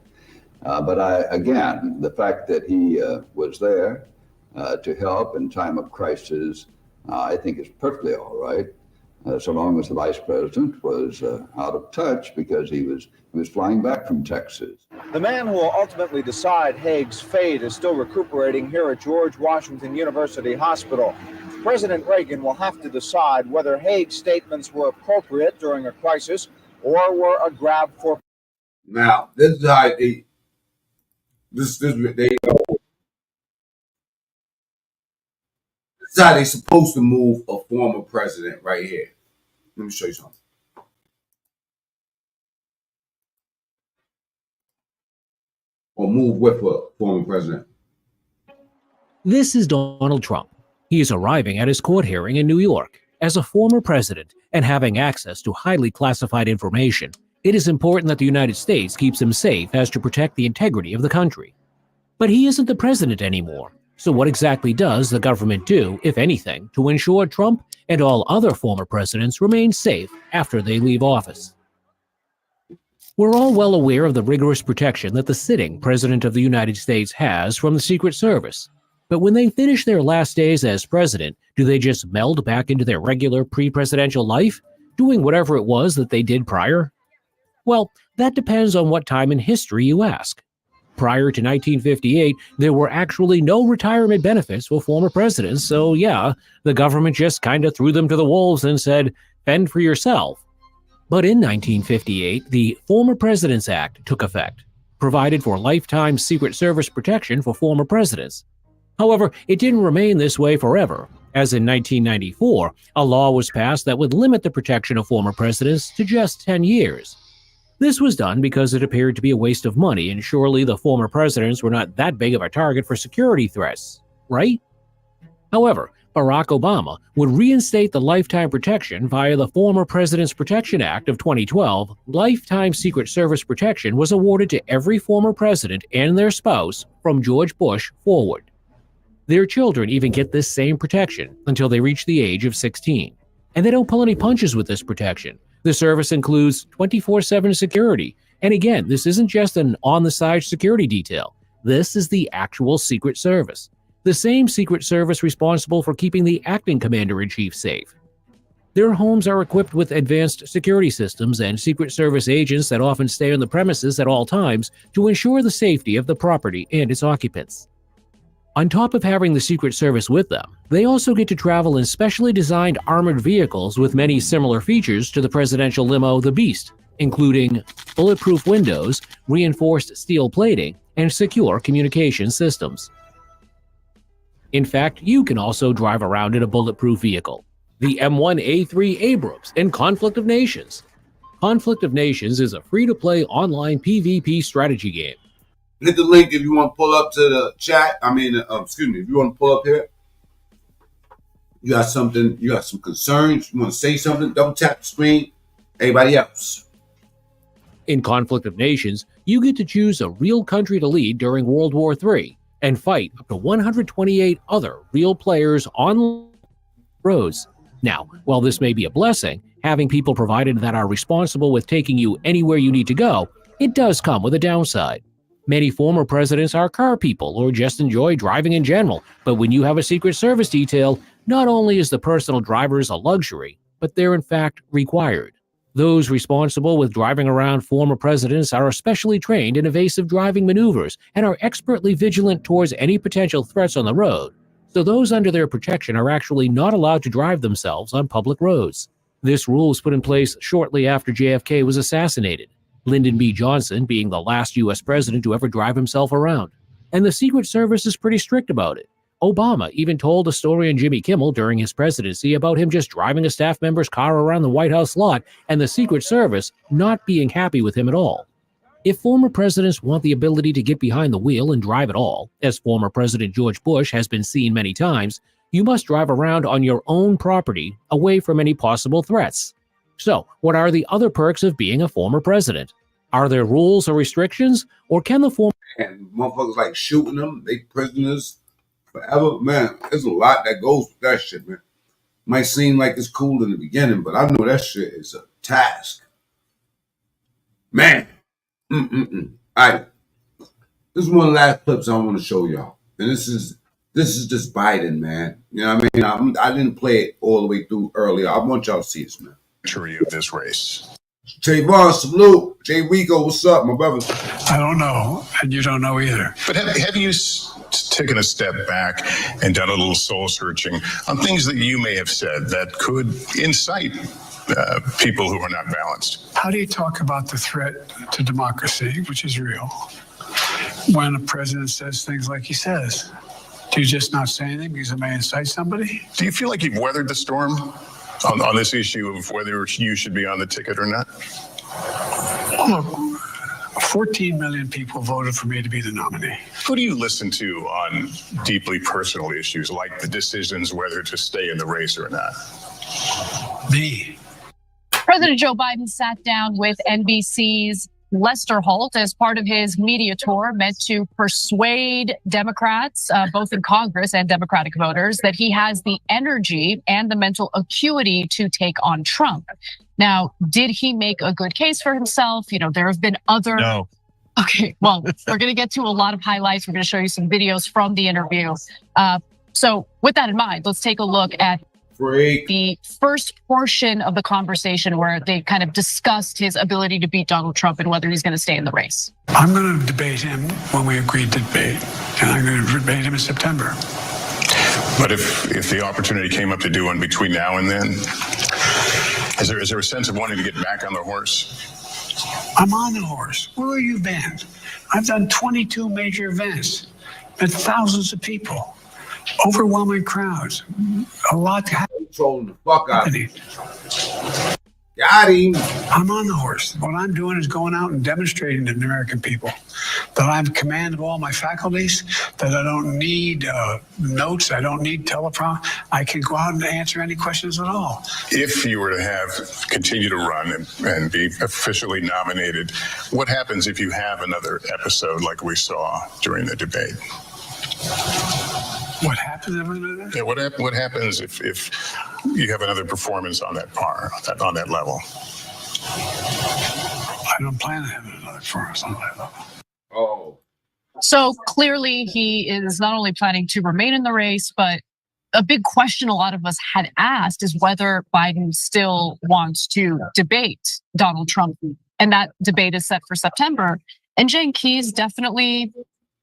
But again, the fact that he was there to help in time of crisis, I think is perfectly all right, so long as the vice president was out of touch because he was flying back from Texas. The man who will ultimately decide Haig's fate is still recuperating here at George Washington University Hospital. President Reagan will have to decide whether Haig's statements were appropriate during a crisis or were a grab for. Now, this is how This is how they supposed to move a former president right here. Let me show you something. Or move with a former president. This is Donald Trump. He is arriving at his court hearing in New York. As a former president and having access to highly classified information, it is important that the United States keeps him safe as to protect the integrity of the country. But he isn't the president anymore. So what exactly does the government do, if anything, to ensure Trump and all other former presidents remain safe after they leave office? We're all well aware of the rigorous protection that the sitting President of the United States has from the Secret Service. But when they finish their last days as president, do they just meld back into their regular pre-presidential life, doing whatever it was that they did prior? Well, that depends on what time in history you ask. Prior to 1958, there were actually no retirement benefits for former presidents, so yeah, the government just kind of threw them to the wolves and said, fend for yourself. But in 1958, the Former Presidents Act took effect, provided for lifetime Secret Service protection for former presidents. However, it didn't remain this way forever, as in 1994, a law was passed that would limit the protection of former presidents to just 10 years. This was done because it appeared to be a waste of money, and surely the former presidents were not that big of a target for security threats, right? However, Barack Obama would reinstate the lifetime protection via the Former Presidents Protection Act of 2012. Lifetime Secret Service protection was awarded to every former president and their spouse from George Bush forward. Their children even get this same protection until they reach the age of 16. And they don't pull any punches with this protection. The service includes 24/7 security. And again, this isn't just an on-the-side security detail. This is the actual Secret Service. The same Secret Service responsible for keeping the acting commander-in-chief safe. Their homes are equipped with advanced security systems and Secret Service agents that often stay on the premises at all times to ensure the safety of the property and its occupants. On top of having the Secret Service with them, they also get to travel in specially designed armored vehicles with many similar features to the presidential limo, the Beast, including bulletproof windows, reinforced steel plating, and secure communication systems. In fact, you can also drive around in a bulletproof vehicle, the M1A3 Abrams in Conflict of Nations. Conflict of Nations is a free-to-play online PvP strategy game. Hit the link if you want to pull up to the chat. If you want to pull up here. You got something, you got some concerns, you want to say something, double tap the screen. Everybody else. In Conflict of Nations, you get to choose a real country to lead during World War III and fight up to 128 other real players on roads. Now, while this may be a blessing, having people provided that are responsible with taking you anywhere you need to go, it does come with a downside. Many former presidents are car people or just enjoy driving in general, but when you have a Secret Service detail, not only is the personal drivers a luxury, but they're in fact required. Those responsible with driving around former presidents are especially trained in evasive driving maneuvers and are expertly vigilant towards any potential threats on the road, so those under their protection are actually not allowed to drive themselves on public roads. This rule was put in place shortly after JFK was assassinated, Lyndon B. Johnson being the last U.S. president to ever drive himself around. And the Secret Service is pretty strict about it. Obama even told a story on Jimmy Kimmel during his presidency about him just driving a staff member's car around the White House lot and the Secret Service not being happy with him at all. If former presidents want the ability to get behind the wheel and drive at all, as former President George Bush has been seen many times, you must drive around on your own property away from any possible threats. So, what are the other perks of being a former president? Are there rules or restrictions, or can the former... And motherfuckers like shooting them, they prisoners forever. Man, there's a lot that goes with that shit, man. Might seem like it's cool in the beginning, but I know that shit is a task. Man. All right. This is one of the last clips I want to show y'all. And this is just Biden, man. You know what I mean? I didn't play it all the way through earlier. I want y'all to see this, man. Of this race. Trayvon, salute. Jay Rico, what's up, my brother? I don't know, and you don't know either. But have you taken a step back and done a little soul searching on things that you may have said that could incite people who are not balanced? How do you talk about the threat to democracy, which is real, when a president says things like he says? Do you just not say anything because it may incite somebody? Do you feel like you've weathered the storm on this issue of whether you should be on the ticket or not? Look, 14 million people voted for me to be the nominee. Who do you listen to on deeply personal issues like the decisions whether to stay in the race or not? Me. President Joe Biden sat down with NBC's Lester Holt as part of his media tour meant to persuade Democrats, both in Congress and Democratic voters, that he has the energy and the mental acuity to take on Trump. Now, did he make a good case for himself? You know, there have been other. No. Okay, well, we're going to get to a lot of highlights. We're going to show you some videos from the interview. So with that in mind, let's take a look at the first portion of the conversation where they kind of discussed his ability to beat Donald Trump and whether he's going to stay in the race. I'm going to debate him when we agreed to debate, and I'm going to debate him in September. But if the opportunity came up to do one between now and then, is there a sense of wanting to get back on the horse? I'm on the horse. Where have you been? I've done 22 major events, met thousands of people. Overwhelming crowds, a lot happening. Trolling the fuck out of me. Got him. I'm on the horse. What I'm doing is going out and demonstrating to the American people that I have command of all my faculties, that I don't need notes, I don't need teleprompter. I can go out and answer any questions at all. If you were to continue to run and be officially nominated, what happens if you have another episode like we saw during the debate? What happens? Yeah, what happens if you have another performance on that on that level? I don't plan to have another performance on that level. Oh. So clearly he is not only planning to remain in the race, but a big question a lot of us had asked is whether Biden still wants to debate Donald Trump. And that debate is set for September. And Jen Key's definitely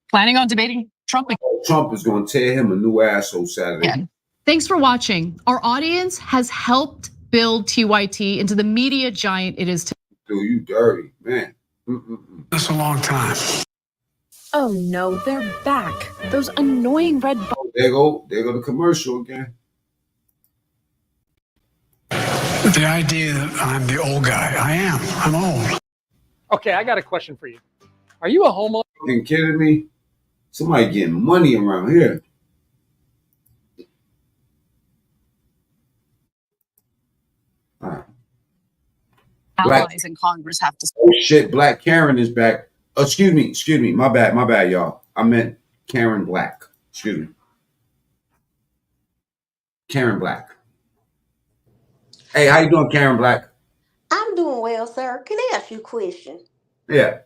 planning on debating Trump. Trump is going to tear him a new asshole Saturday. Yeah. Thanks for watching. Our audience has helped build TYT into the media giant it is today. Dude, you dirty, man. That's a long time. Oh no, they're back. Those annoying red buttons. There go the commercial again. The idea that I'm the old guy, I'm old. Okay, I got a question for you. Are you a homo? You kidding me? Somebody getting money around here. Allies in Congress have to. Oh shit, Black Karen is back. Excuse me. My bad, y'all. I meant Karen Black. Excuse me. Karen Black. Hey, how you doing, Karen Black? I'm doing well, sir. Can I ask you a question? Yeah.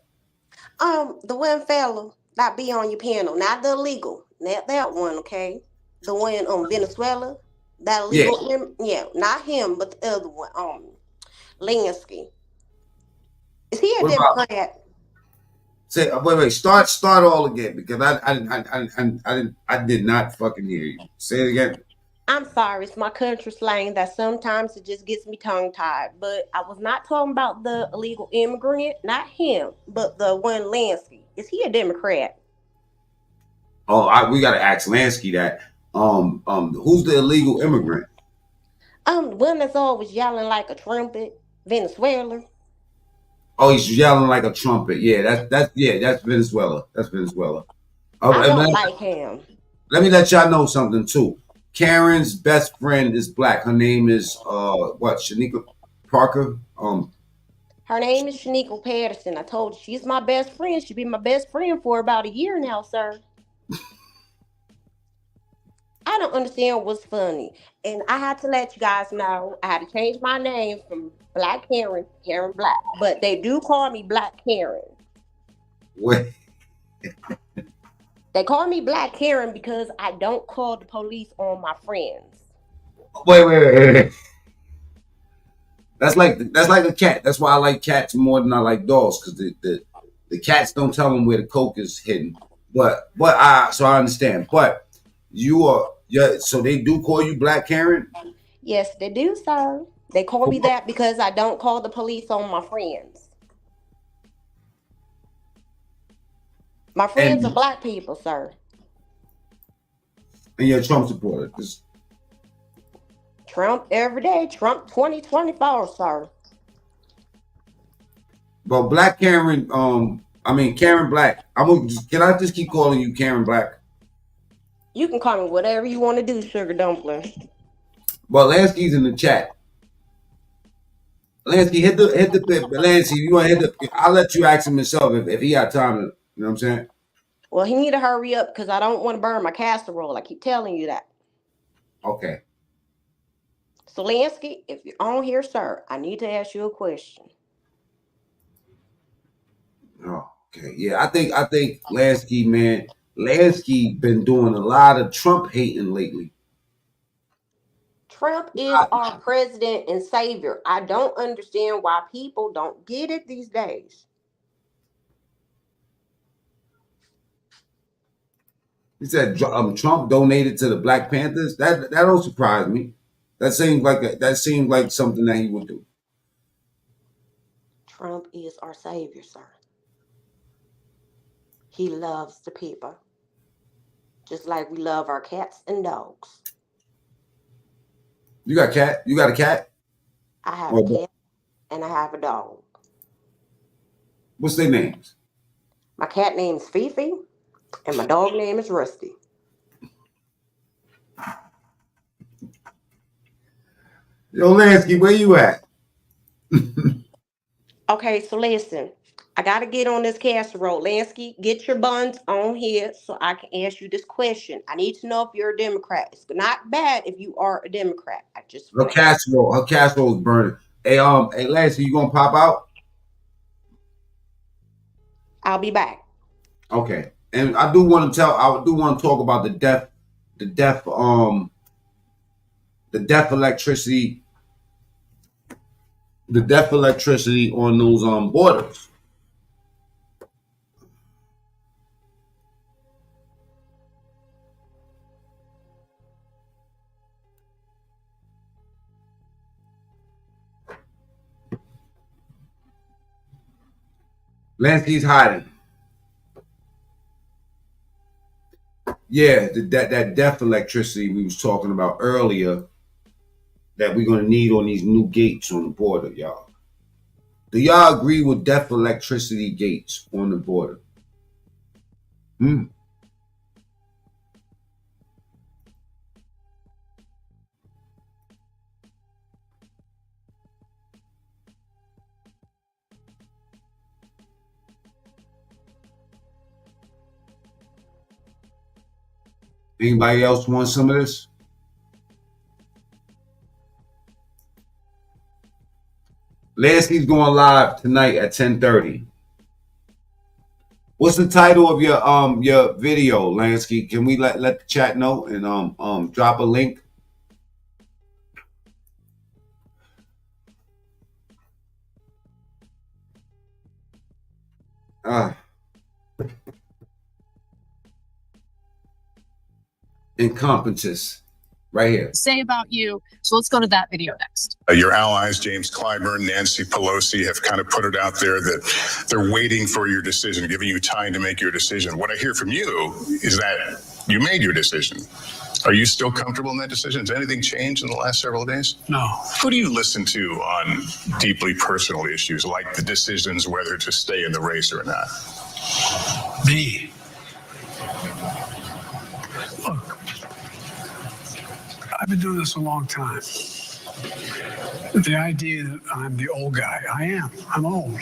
The one fellow that be on your panel, not the illegal, not that one, okay? The one on Venezuela, that illegal, yeah, not him, but the other one, Lansky. Is he a Democrat? Say, wait, start all again because I did not fucking hear you. Say it again. I'm sorry, it's my country slang that sometimes it just gets me tongue-tied. But I was not talking about the illegal immigrant, not him, but the one Lansky. Is he a Democrat? Oh, we gotta ask Lansky that. Who's the illegal immigrant? The one that's always yelling like a trumpet, Venezuela. Oh, he's yelling like a trumpet. Yeah, that's Venezuela. That's Venezuela. I don't like him. Let me let y'all know something too. Karen's best friend is black. Her name is Shanika Parker. Her name is Shanika Patterson. I told you she's my best friend. She's been my best friend for about a year now, sir. I don't understand what's funny. And I had to let you guys know I had to change my name from Black Karen Black. But they do call me Black Karen. Wait. They call me Black Karen because I don't call the police on my friends. Wait. That's like a cat. That's why I like cats more than I like dogs, because the cats don't tell them where the coke is hidden. But I understand. But so they do call you Black Karen? Yes, they do, sir. They call me that because I don't call the police on my friends. My friends are black people, sir. And you're a Trump supporter. Trump every day. Trump 2024, sir. But Black Karen, I mean, Karen Black. Can I just keep calling you Karen Black? You can call me whatever you want to do, Sugar Dumpling. Well, Lansky's in the chat. Lansky, hit the Lansky, you want to hit the, I'll let you ask him himself if he got time to, you know what I'm saying? Well, he need to hurry up because I don't want to burn my casserole. I keep telling you that. Okay. So, Lansky, if you're on here, sir, I need to ask you a question. Oh, okay. Yeah, I think Lansky, man, Lansky been doing a lot of Trump hating lately. Trump is our president and savior. I don't understand why people don't get it these days. He said Trump donated to the Black Panthers. That don't surprise me. That seems like something that he would do. Trump is our savior, sir. He loves the people, just like we love our cats and dogs. You got a cat? You got a cat? I have a cat and I have a dog. What's their names? My cat name is Fifi and my dog name is Rusty. Yo, Lansky, where you at? Okay, so listen. I got to get on this casserole. Lansky, get your buns on here so I can ask you this question. I need to know if you're a Democrat. It's not bad if you are a Democrat. I just Her casserole is burning. Hey, Lansky, you gonna pop out? I'll be back. Okay. And I do want to talk about the deaf electricity on those borders. Lansky's hiding. Yeah, that deaf electricity we was talking about earlier that we're going to need on these new gates on the border, y'all. Do y'all agree with deaf electricity gates on the border? Anybody else want some of this? Lansky's going live tonight at 10:30. What's the title of your video, Lansky? Can we let the chat know and drop a link? Incompetence. Right here. Say about you. So let's go to that video next. Your allies, James Clyburn, Nancy Pelosi, have kind of put it out there that they're waiting for your decision, giving you time to make your decision. What I hear from you is that you made your decision. Are you still comfortable in that decision? Has anything changed in the last several days? No. Who do you listen to on deeply personal issues like the decisions whether to stay in the race or not? Me. Look, I've been doing this a long time. The idea that I'm the old guy, I am. I'm old.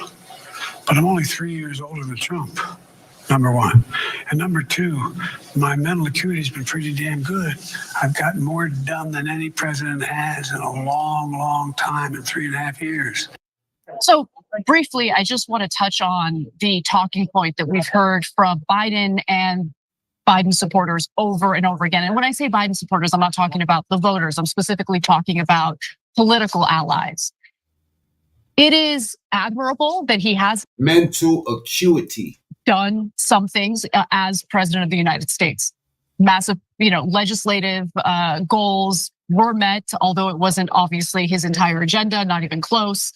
But I'm only 3 years older than Trump, number one. And number two, my mental acuity's been pretty damn good. I've gotten more done than any president has in a long, long time in 3.5 years. So briefly, I just want to touch on the talking point that we've heard from Biden and Biden supporters over and over again. And when I say Biden supporters, I'm not talking about the voters. I'm specifically talking about political allies. It is admirable that he has mental acuity done some things as president of the United States. Massive, legislative goals were met, although it wasn't obviously his entire agenda, not even close.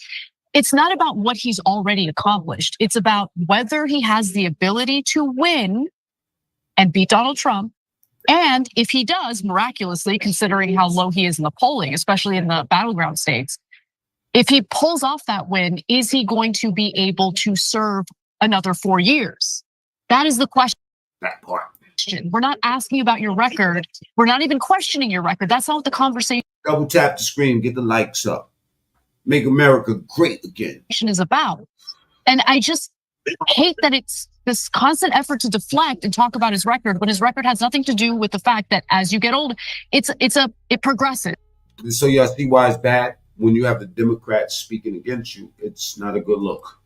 It's not about what he's already accomplished. It's about whether he has the ability to win and beat Donald Trump. And if he does, miraculously, considering how low he is in the polling, especially in the battleground states, if he pulls off that win, is he going to be able to serve another 4 years? That is the question. That part. We're not asking about your record. We're not even questioning your record. That's not what the conversation Double tap the screen, get the likes up. Make America great again. is about. And I just hate that it's this constant effort to deflect and talk about his record when his record has nothing to do with the fact that as you get older, it progresses. So y'all see why it's bad? When you have the Democrats speaking against you, it's not a good look.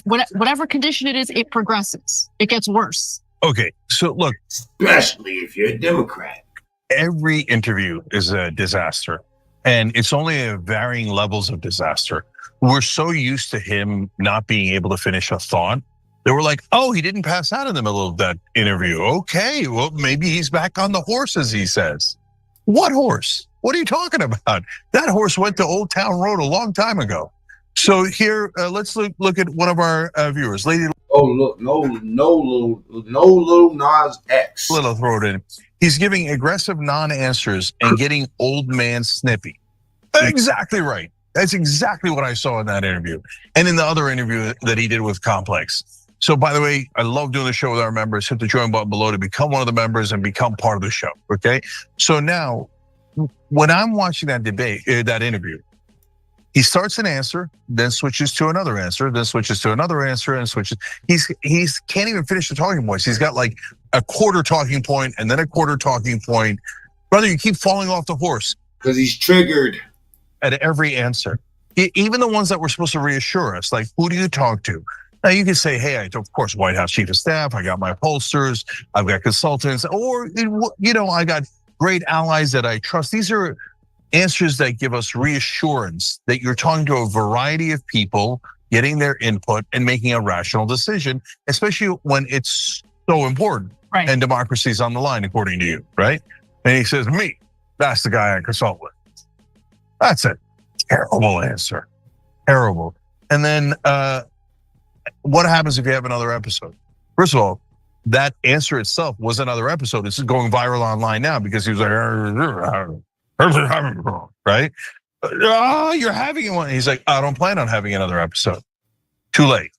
Whatever condition it is, it progresses. It gets worse. Okay, so look. Especially if you're a Democrat. Every interview is a disaster. And it's only at varying levels of disaster. We're so used to him not being able to finish a thought. They were like, oh, he didn't pass out in the middle of that interview. Okay, well, maybe he's back on the horse, as he says. What horse? What are you talking about? That horse went to Old Town Road a long time ago. So here, let's look at one of our viewers. Lady. Oh, look, no little Nas X. Little throw it in. He's giving aggressive non-answers and getting old man snippy. Exactly right. That's exactly what I saw in that interview. And in the other interview that he did with Complex. So by the way, I love doing the show with our members. Hit the join button below to become one of the members and become part of the show, okay? So now, when I'm watching that debate, that interview, he starts an answer, then switches to another answer, then switches to another answer, and switches. He's can't even finish the talking points. He's got like a quarter talking point and then a quarter talking point. Brother, you keep falling off the horse. Because he's triggered. At every answer. Even the ones that were supposed to reassure us, like, who do you talk to? Now you can say, hey, of course, White House Chief of Staff, I got my pollsters, I've got consultants, or, I got great allies that I trust. These are answers that give us reassurance that you're talking to a variety of people, getting their input and making a rational decision, especially when it's so important. Right. And democracy's on the line, according to you, right? And he says, me, that's the guy I consult with. That's a terrible answer, terrible. And then what happens if you have another episode? First of all, that answer itself was another episode. This is going viral online now because he was like, right? Oh, you're having one. He's like, I don't plan on having another episode. Too late.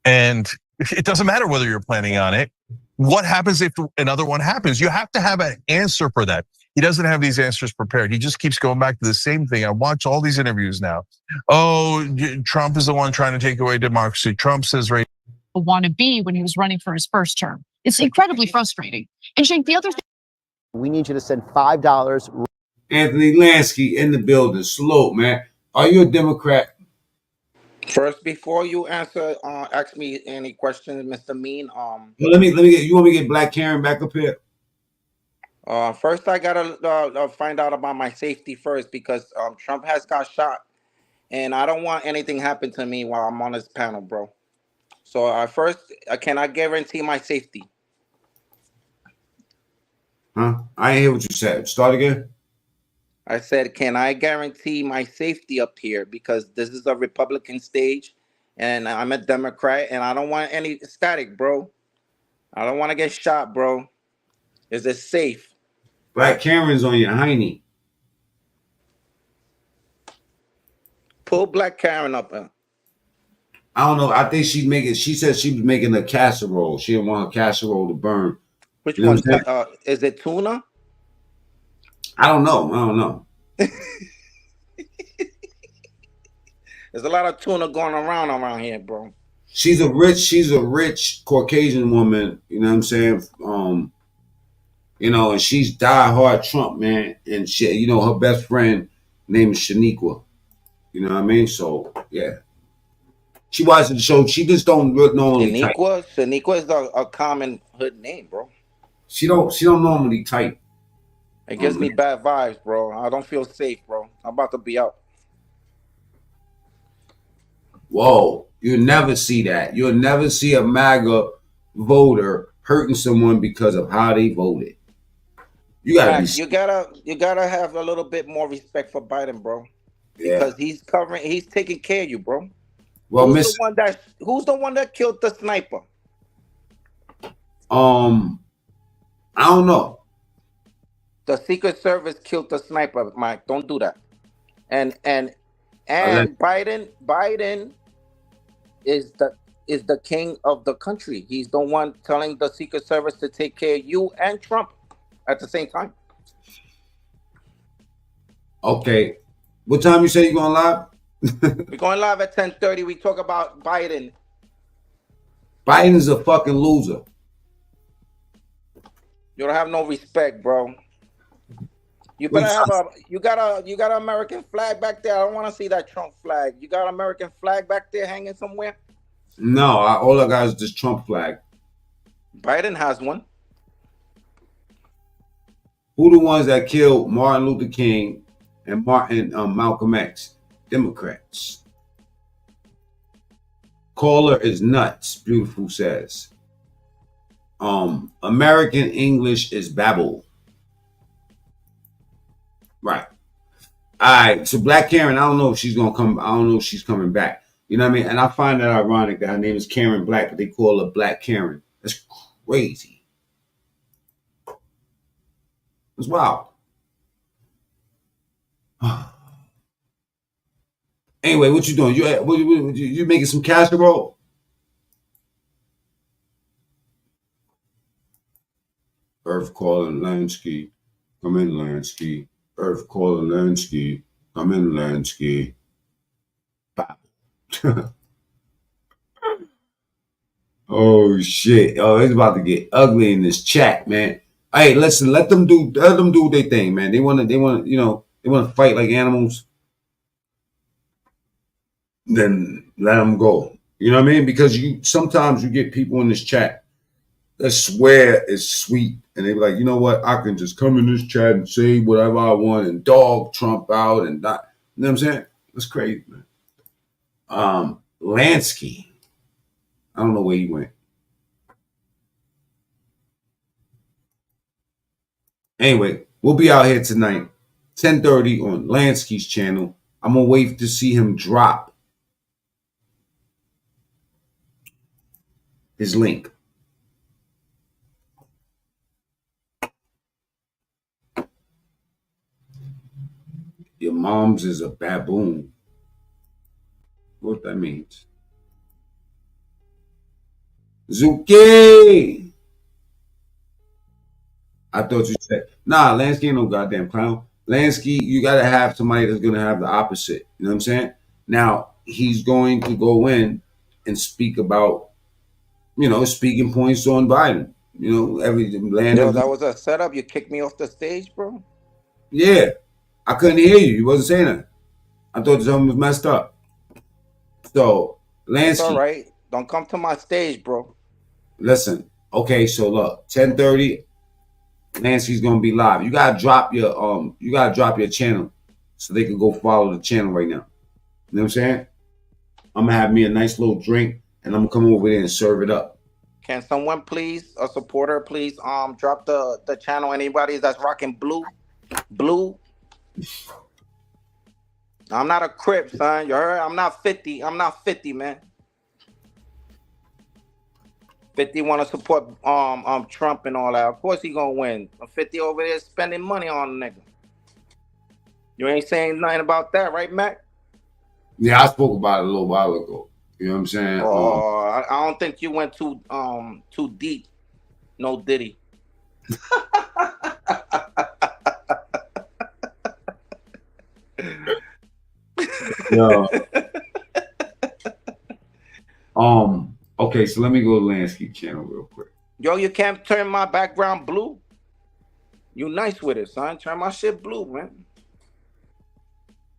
And it doesn't matter whether you're planning on it. What happens if another one happens? You have to have an answer for that. He doesn't have these answers prepared. He just keeps going back to the same thing. I watch all these interviews now. Oh, Trump is the one trying to take away democracy. Trump says right. Want to be when he was running for his first term. It's incredibly frustrating. And Shane, the other thing. We need you to send $5. Anthony Lansky in the building. Salute, man. Are you a Democrat? First, before you answer, ask me any questions, Mr. Mean. Well, let me get. You want me to get Black Karen back up here? First, I gotta find out about my safety first because Trump has got shot, and I don't want anything happen to me while I'm on this panel, bro. So first, can I guarantee my safety? Huh? I ain't hear what you said. Start again. I said, can I guarantee my safety up here because this is a Republican stage, and I'm a Democrat, and I don't want any static, bro. I don't want to get shot, bro. Is it safe? Black Karen's on your hiney. Pull Black Karen up. I don't know. I think she's making. She said she was making a casserole. She didn't want a casserole to burn. Which one? Is it tuna? I don't know. There's a lot of tuna going around here, bro. She's a rich Caucasian woman. You know what I'm saying? And she's diehard Trump, man. And she, her best friend name is Shaniqua. You know what I mean? So yeah, she watches the show. She just don't normally. Shaniqua is a common hood name, bro. She don't normally type. It gives me bad vibes, bro. I don't feel safe, bro. I'm about to be out. Whoa, you'll never see that. You'll never see a MAGA voter hurting someone because of how they voted. You gotta have a little bit more respect for Biden, bro. Because he's taking care of you, bro. Well, who's the one that killed the sniper? I don't know. The Secret Service killed the sniper, Mike. Don't do that. And Biden is is the king of the country. He's the one telling the Secret Service to take care of you and Trump at the same time. Okay. What time you say you going live? We're going live at 10:30. We talk about Biden. Biden's a fucking loser. You don't have no respect, bro. You better have you got an American flag back there. I don't want to see that Trump flag. You got an American flag back there hanging somewhere? No, all I got is this Trump flag. Biden has one. Who the ones that killed Martin Luther King and Malcolm X? Democrats. Caller is nuts, Beautiful says. American English is babble. Right. All right. So Black Karen, I don't know if she's gonna come. I don't know if she's coming back. You know what I mean? And I find that ironic that her name is Karen Black, but they call her Black Karen. That's crazy. It's wild. Anyway, what you doing? You making some casserole? Earth calling Lansky. Come in, Lansky. Earth calling Lansky. Come in, Lansky. Oh shit! Oh, it's about to get ugly in this chat, man. Hey, listen, let them do their thing, man. They want to fight like animals. Then let them go. You know what I mean? Because sometimes you get people in this chat that swear it's sweet, and they be like, you know what? I can just come in this chat and say whatever I want and dog Trump out and not. You know what I'm saying? That's crazy, man. Lansky. I don't know where he went. Anyway, we'll be out here tonight, 10:30 on Lansky's channel. I'm gonna wait to see him drop his link. Your mom's is a baboon. What that means? Zuki! I thought you said, nah, Lansky ain't no goddamn clown. Lansky, you got to have somebody that's going to have the opposite. You know what I'm saying? Now, he's going to go in and speak about, speaking points on Biden. Every land. Yo, that was a setup. You kicked me off the stage, bro? Yeah. I couldn't hear you. You wasn't saying that. I thought something was messed up. So, Lansky. That's all right. Don't come to my stage, bro. Listen. Okay, so look, 10:30. Lansky's gonna be live. You gotta drop your channel so they can go follow the channel right now. You know what I'm saying? I'm gonna have me a nice little drink and I'm gonna come over there and serve it up. Can someone please, a supporter, please drop the channel? Anybody that's rocking blue? I'm not a Crip, son. You heard? I'm not 50. I'm not 50, man. 50 want to support Trump and all that. Of course he gonna win. 50 over there spending money on the nigga. You ain't saying nothing about that, right, Mac? Yeah, I spoke about it a little while ago. You know what I'm saying? Oh, I don't think you went too deep. No Diddy. Yeah. Okay, so let me go to Lansky channel real quick. Yo, you can't turn my background blue? You nice with it, son. Turn my shit blue, man.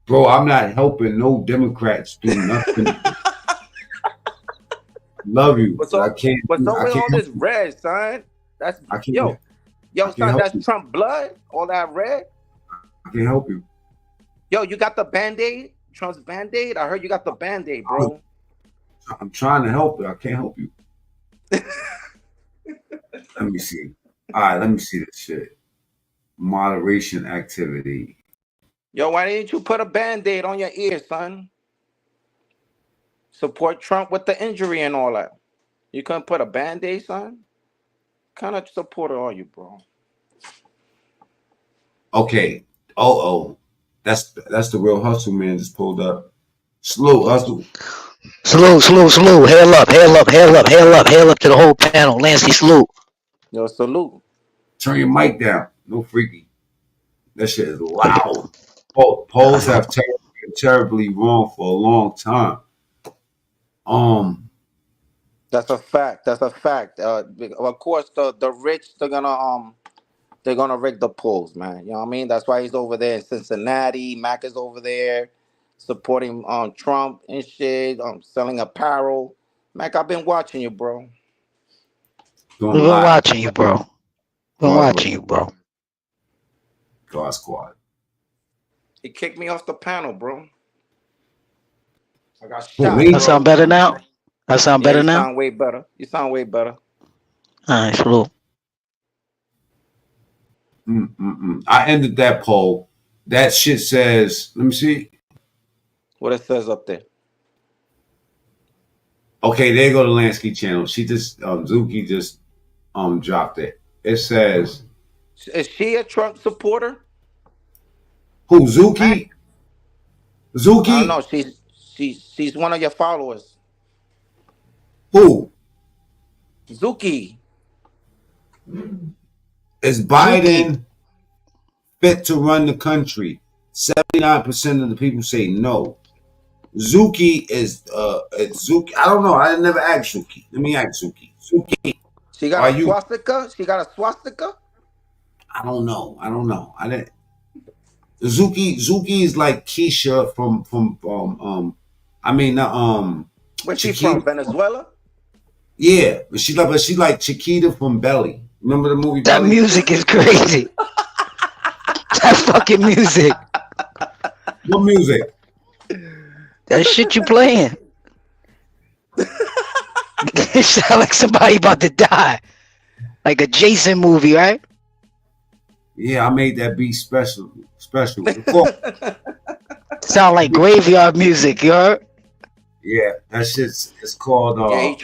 Bro, I'm not helping no Democrats do nothing. Love you. What's up with all this red, son? That's yo, son, that's Trump blood, all that red. I can't help you. Yo, you got the Band-Aid? Trump's Band-Aid? I heard you got the Band-Aid, bro. I'm trying to help you. I can't help you. Let me see. All right, let me see this shit. Moderation activity. Yo, why didn't you put a Band-Aid on your ear, son? Support Trump with the injury and all that. You couldn't put a Band-Aid, son? What kind of supporter are you, bro? Okay. That's the real hustle, man. Just pulled up. Slow hustle. Salute, salute, salute. Hail up, hail up, hail up, hail up, hail up to the whole panel. Lansky, salute. Yo, salute. Turn your mic down. No freaky. That shit is loud. Polls have been terribly wrong for a long time. That's a fact. That's a fact. Of course, the rich they're gonna rig the polls, man. You know what I mean? That's why he's over there in Cincinnati. Mac is over there supporting Trump and shit. Selling apparel. Mac, I've been watching you, bro. We've been watching you, bro. Been watching you, bro. God Squad. He kicked me off the panel, bro. I got shot. That sound better now? That sound better now? You sound way better. You sound way better. All right, salute. I ended that poll. That shit says, let me see. What it says up there. Okay, there go the Lansky channel. She just, Zuki just dropped it. It says. Is she a Trump supporter? Who, Zuki? Zuki? No, she's one of your followers. Who? Zuki. Is Biden fit to run the country? 79% of the people say no. Zuki is Zuki. I don't know. I never asked Zuki. Let me ask Zuki. Zuki. She got a swastika? She got a swastika? I don't know. I didn't. Zuki is like Keisha from Where's she from? Venezuela? Yeah, but she like Chiquita from Belly. Remember the movie That Belly? music is crazy. That fucking music. What music? That shit you playing. It sound like somebody about to die. Like a Jason movie, right? Yeah, I made that beat special. Sound like graveyard music, you heard? Yeah, that shit's it's called Yeah, he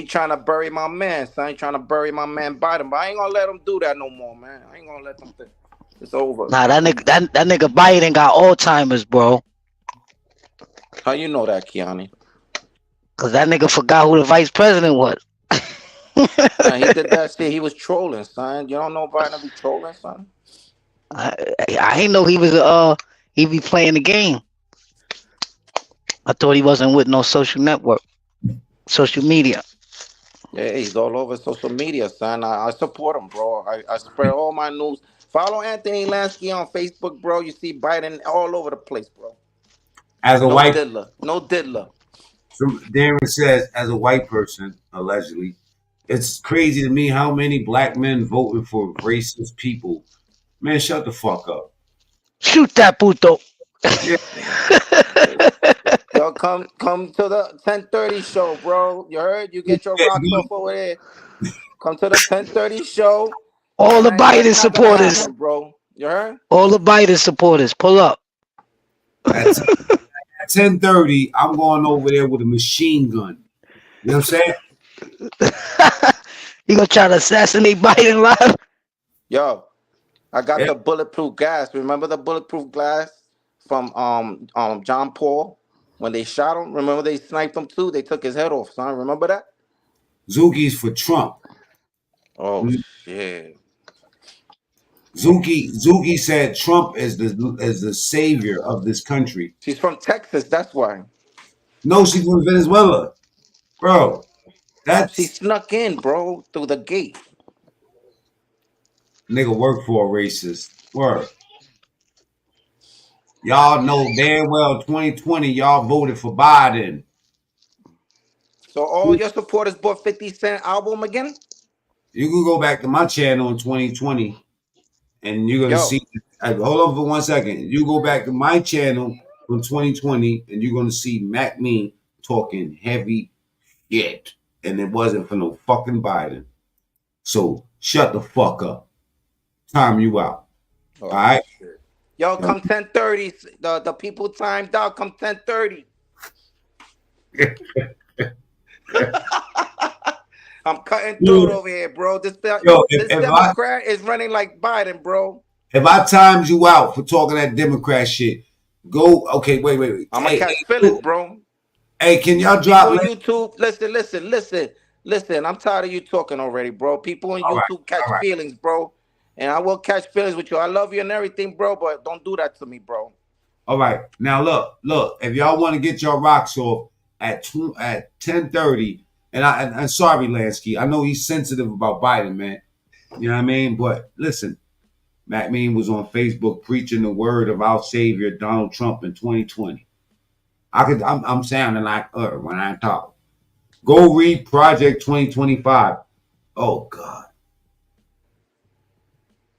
trying to bury my man, son. He trying to bury my man Biden, but I ain't gonna let him do that no more, man. I ain't gonna let them think it's over. Nah, that nigga Biden got Alzheimer's, bro. How you know that, Kiani? Cause that nigga forgot who the vice president was. Man, he did that shit. He was trolling, son. You don't know Biden be trolling, son? I ain't know he was he be playing the game. I thought he wasn't with no social media. Yeah, he's all over social media, son. I support him, bro. I spread all my news. Follow Anthony Lansky on Facebook, bro. You see Biden all over the place, bro. As a white diddler. No diddler. Darren says, as a white person, allegedly, it's crazy to me how many black men voted for racist people. Man, shut the fuck up. Shoot that puto. Yeah. Yo, come to the 10:30 show, bro. You heard? You get your rocks off over there. Come to the 10:30 show. All the Biden supporters, happen, bro. You heard? All the Biden supporters, pull up. At 10:30, I'm going over there with a machine gun. You know what I'm saying? You gonna try to assassinate Biden live? Yo, I got the bulletproof glass. Remember the bulletproof glass from John Paul when they shot him? Remember they sniped him too? They took his head off, son. Remember that? Zuki's for Trump. Oh shit. Zuki said Trump is the savior of this country. She's from Texas, that's why. No, she's from Venezuela. Bro, she snuck in, bro, through the gate. Nigga work for a racist. Word. Y'all know damn well 2020, y'all voted for Biden. So all your supporters bought 50 Cent album again? You can go back to my channel in 2020 and you're going to see. Hold on for 1 second. You go back to my channel from 2020 and you're going to see MacMean talking heavy shit. And it wasn't for no fucking Biden. So shut the fuck up. Time you out. All right? Shit. Yo, come 10:30. The people timed out. Come 10:30. I'm cutting through over here, bro. This Democrat is running like Biden, bro. If I timed you out for talking that Democrat shit, go. Okay, wait. I'm gonna catch Phyllis, bro. Hey, can y'all People drop? on YouTube, listen. I'm tired of you talking already, bro. People on YouTube catch feelings, bro. And I will catch feelings with you. I love you and everything, bro, but don't do that to me, bro. All right. Now look. If y'all want to get your rocks off at 10:30, and I'm sorry, Lansky. I know he's sensitive about Biden, man. You know what I mean? But listen, MacMean was on Facebook preaching the word of our savior Donald Trump in 2020. I'm sounding like when I talk. Go read Project 2025. Oh God.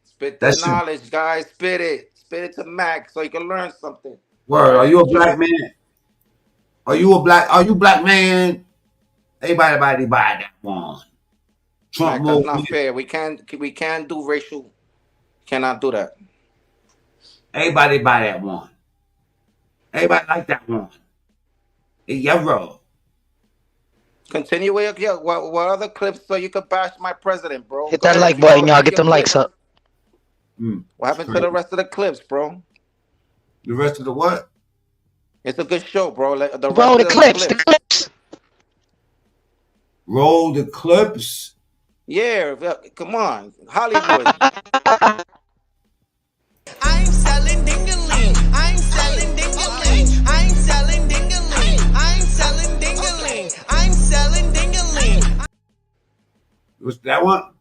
Spit that knowledge, guys. Spit it to Mac so you can learn something. Word. Are you a black man? Are you black man? Everybody buy that one. Trump Mac, that's not fair. We can't do racial. Cannot do that. Everybody buy that one. Everybody like that one. Yeah, bro. Continue with what other clips so you could bash my president, bro? Hit that like button, y'all. Get them likes up. What happened to the rest of the clips, bro? The rest of the what? It's a good show, bro. Roll the clips. Roll the clips. Yeah, come on, Hollywood. I'm selling ding-a-ling. I'm selling ding-a-ling. I'm selling ding-a-ling. I'm selling ding-a-ling. I'm selling ding-a-ling. What's that one?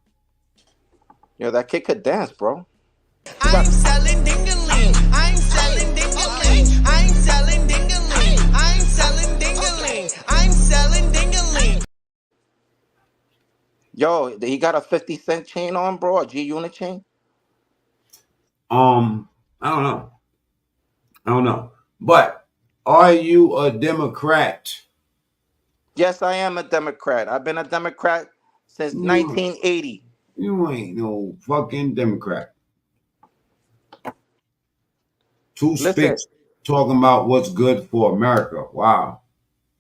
Yo, that kid could dance, bro. I'm selling ding-a-ling. I'm selling ding-a-ling. I'm selling ding-a-ling. I'm selling ding-a-ling. I'm selling ding-a-ling. Yo, he got a 50 cent chain on, bro, a G Unit chain? I don't know. But are you a Democrat? Yes, I am a Democrat. I've been a Democrat since 1980. You ain't no fucking Democrat. Two spicks talking about what's good for America. Wow.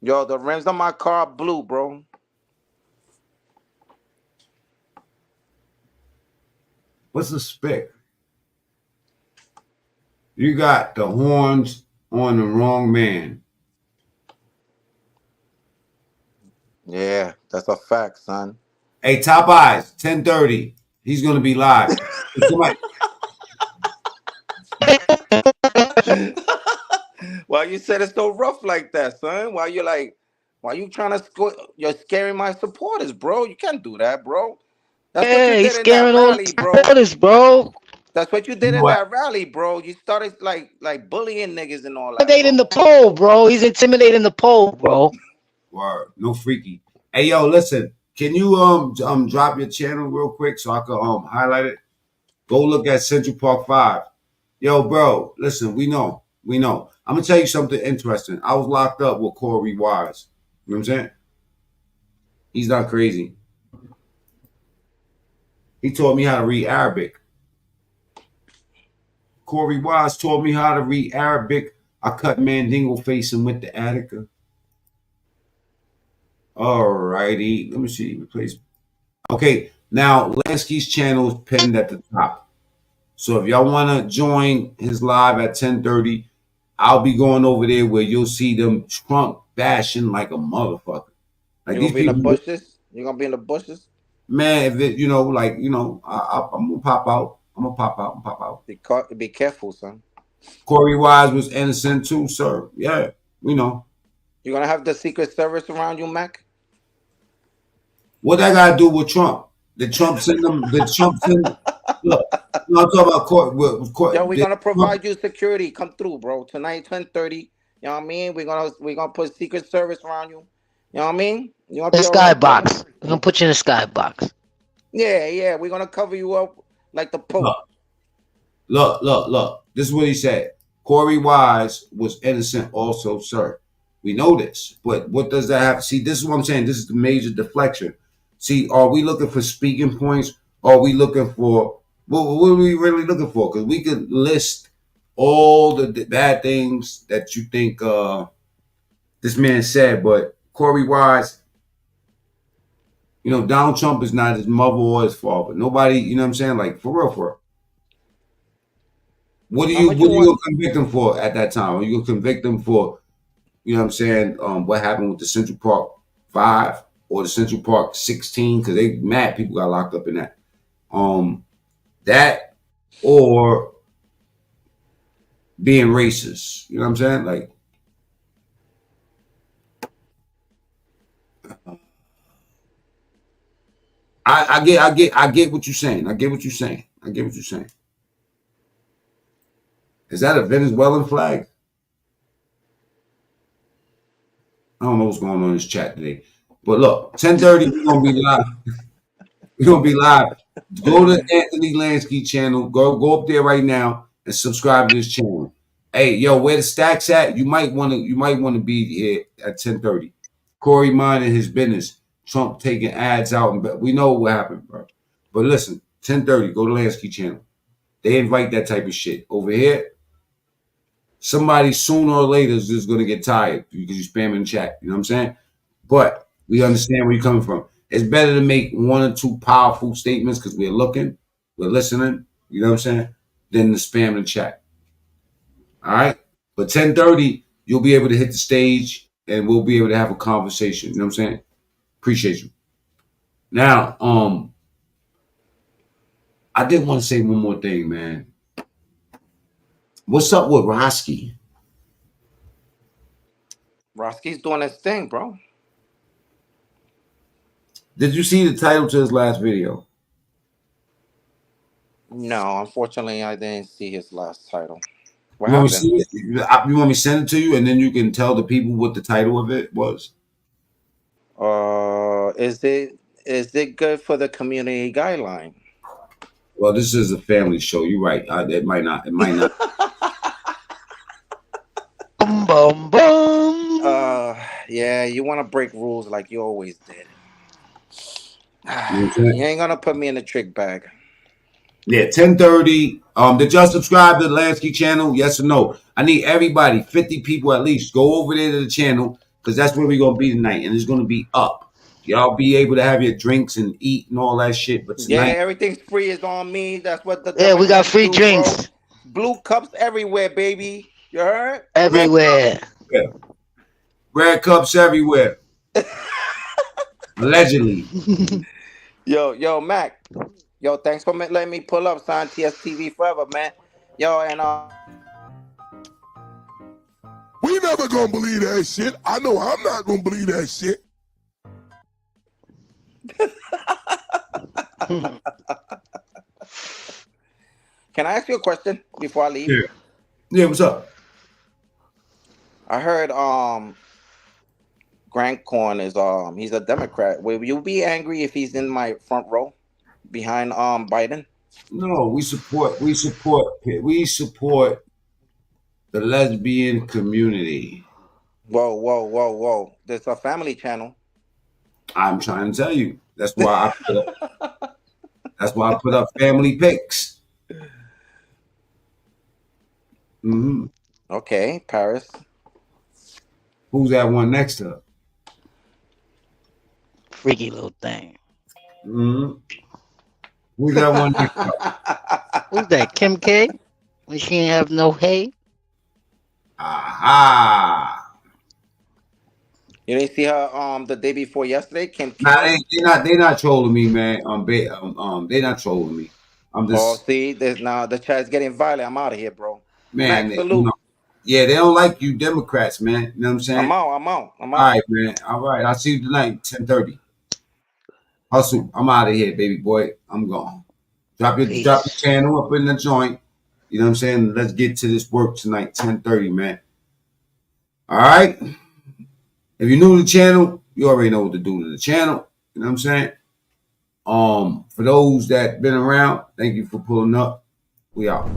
Yo, the rims on my car are blue, bro. What's a spick? You got the horns on the wrong man. Yeah, that's a fact, son. Hey, Top Eyes, 10:30. He's gonna be live. Why you said it so rough like that, son? Why you trying to you're scaring my supporters, bro? You can't do that, bro. That's what you did in that rally, bro. That's what you did in that rally, bro. You started like bullying niggas and all that. Intimidating the poll, bro. He's intimidating the poll, bro. Word, no freaky. Hey, yo, listen. Can you drop your channel real quick so I can highlight it? Go look at Central Park 5. Yo, bro, listen, we know. I'm gonna tell you something interesting. I was locked up with Corey Wise. You know what I'm saying? He's not crazy. He taught me how to read Arabic. Corey Wise taught me how to read Arabic. I cut Mandingo facing with the Attica. Alrighty. Let me see. Replace. Okay. Now, Lansky's channel is pinned at the top. So if y'all want to join his live at 10:30, I'll be going over there where you'll see them Trump bashing like a motherfucker. Like You gonna be in the bushes? You gonna be in the bushes? Man, if it, I'm gonna pop out. I'm gonna pop out. Be careful, son. Corey Wise was innocent too, sir. Yeah, we know. You gonna have the Secret Service around you, Mac? What that got to do with Trump? Did Trump send them? Did Trump send? Look, I'm talking about court. Yo, we're gonna provide you security. Come through, bro. Tonight, 10:30. You know what I mean? We're gonna put Secret Service around you. You know what I mean? You gonna be the skybox. We're gonna put you in the skybox. Yeah. We're gonna cover you up like the Pope. Look. This is what he said. Corey Wise was innocent also, sir. We know this. But what does that have? See, this is what I'm saying. This is the major deflection. See, are we looking for speaking points? Are we looking for, what are we really looking for? Because we could list all the bad things that you think this man said, but Corey Wise, Donald Trump is not his mother or his father. Nobody, you know what I'm saying? Like, for real. What are you going to convict him for at that time? Are you going to convict him for you know what I'm saying, what happened with the Central Park 5 or the Central Park 16, because they mad people got locked up in that. That or being racist. You know what I'm saying? Like, I get what you're saying. I get what you're saying. Is that a Venezuelan flag? I don't know what's going on in this chat today. But look, 10:30, we're gonna be live. We're gonna be live. Go to Anthony Lansky channel. Go up there right now and subscribe to this channel. Hey, yo, where the stacks at? You might want to be here at 10:30. Corey minding his business. Trump taking ads out, and we know what happened, bro. But listen, 10:30. Go to Lansky channel. They invite that type of shit over here. Somebody sooner or later is just gonna get tired because you spam in chat. You know what I'm saying? But we understand where you're coming from. It's better to make one or two powerful statements because we're looking, we're listening, you know what I'm saying, than the spam in chat. All right? But 10:30, you'll be able to hit the stage and we'll be able to have a conversation. You know what I'm saying? Appreciate you. Now, I did want to say one more thing, man. What's up with Roski? Roski's doing his thing, bro. Did you see the title to his last video? No, unfortunately, I didn't see his last title. What You want happened? me to see it? You want me to send it to you, and then you can tell the people what the title of it was? Is it good for the community guideline? Well, this is a family show. You're right. It might not. Boom, boom. Yeah, you want to break rules like you always did. You You ain't gonna put me in the trick bag. Yeah, 10:30. Did y'all subscribe to the Lansky channel? Yes or no? I need everybody, 50 people at least, go over there to the channel because that's where we're gonna be tonight, and it's gonna be up. Y'all be able to have your drinks and eat and all that shit. But Yeah, tonight, everything's free is on me. That's what the We got government free do, drinks bro. Blue cups everywhere, baby. You heard? everywhere. Red cups everywhere. Allegedly. Yo, Mac. Yo, thanks for letting me pull up. Sign TSTV forever, man. Yo, and we never gonna believe that shit. I know I'm not gonna believe that shit. can I ask you a question before I leave? Yeah, what's up? I heard Grant Corn is he's a Democrat. Will you be angry if he's in my front row behind Biden? No, we support the lesbian community. Whoa. There's a family channel. I'm trying to tell you. That's why I put up family pics. Mm-hmm. Okay, Paris. Who's that one next to her? Freaky little thing. Mm-hmm. Who's that one next to her? Who's that? Kim K? When she ain't have no hay? Aha. You didn't see her the day before yesterday? Kim Nah, they not trolling me, man. They not trolling me. I'm just see, there's now the chat's getting violent. I'm out of here, bro. man. Max, salute. Yeah, they don't like you Democrats, man. You know what I'm saying? I'm out. All right, man. All right. I'll see you tonight, 10:30. Hustle. I'm out of here, baby boy. I'm gone. Drop your channel up in the joint. You know what I'm saying? Let's get to this work tonight, 10:30, man. All right. If you're new to the channel, you already know what to do to the channel. You know what I'm saying? For those that been around, thank you for pulling up. We out.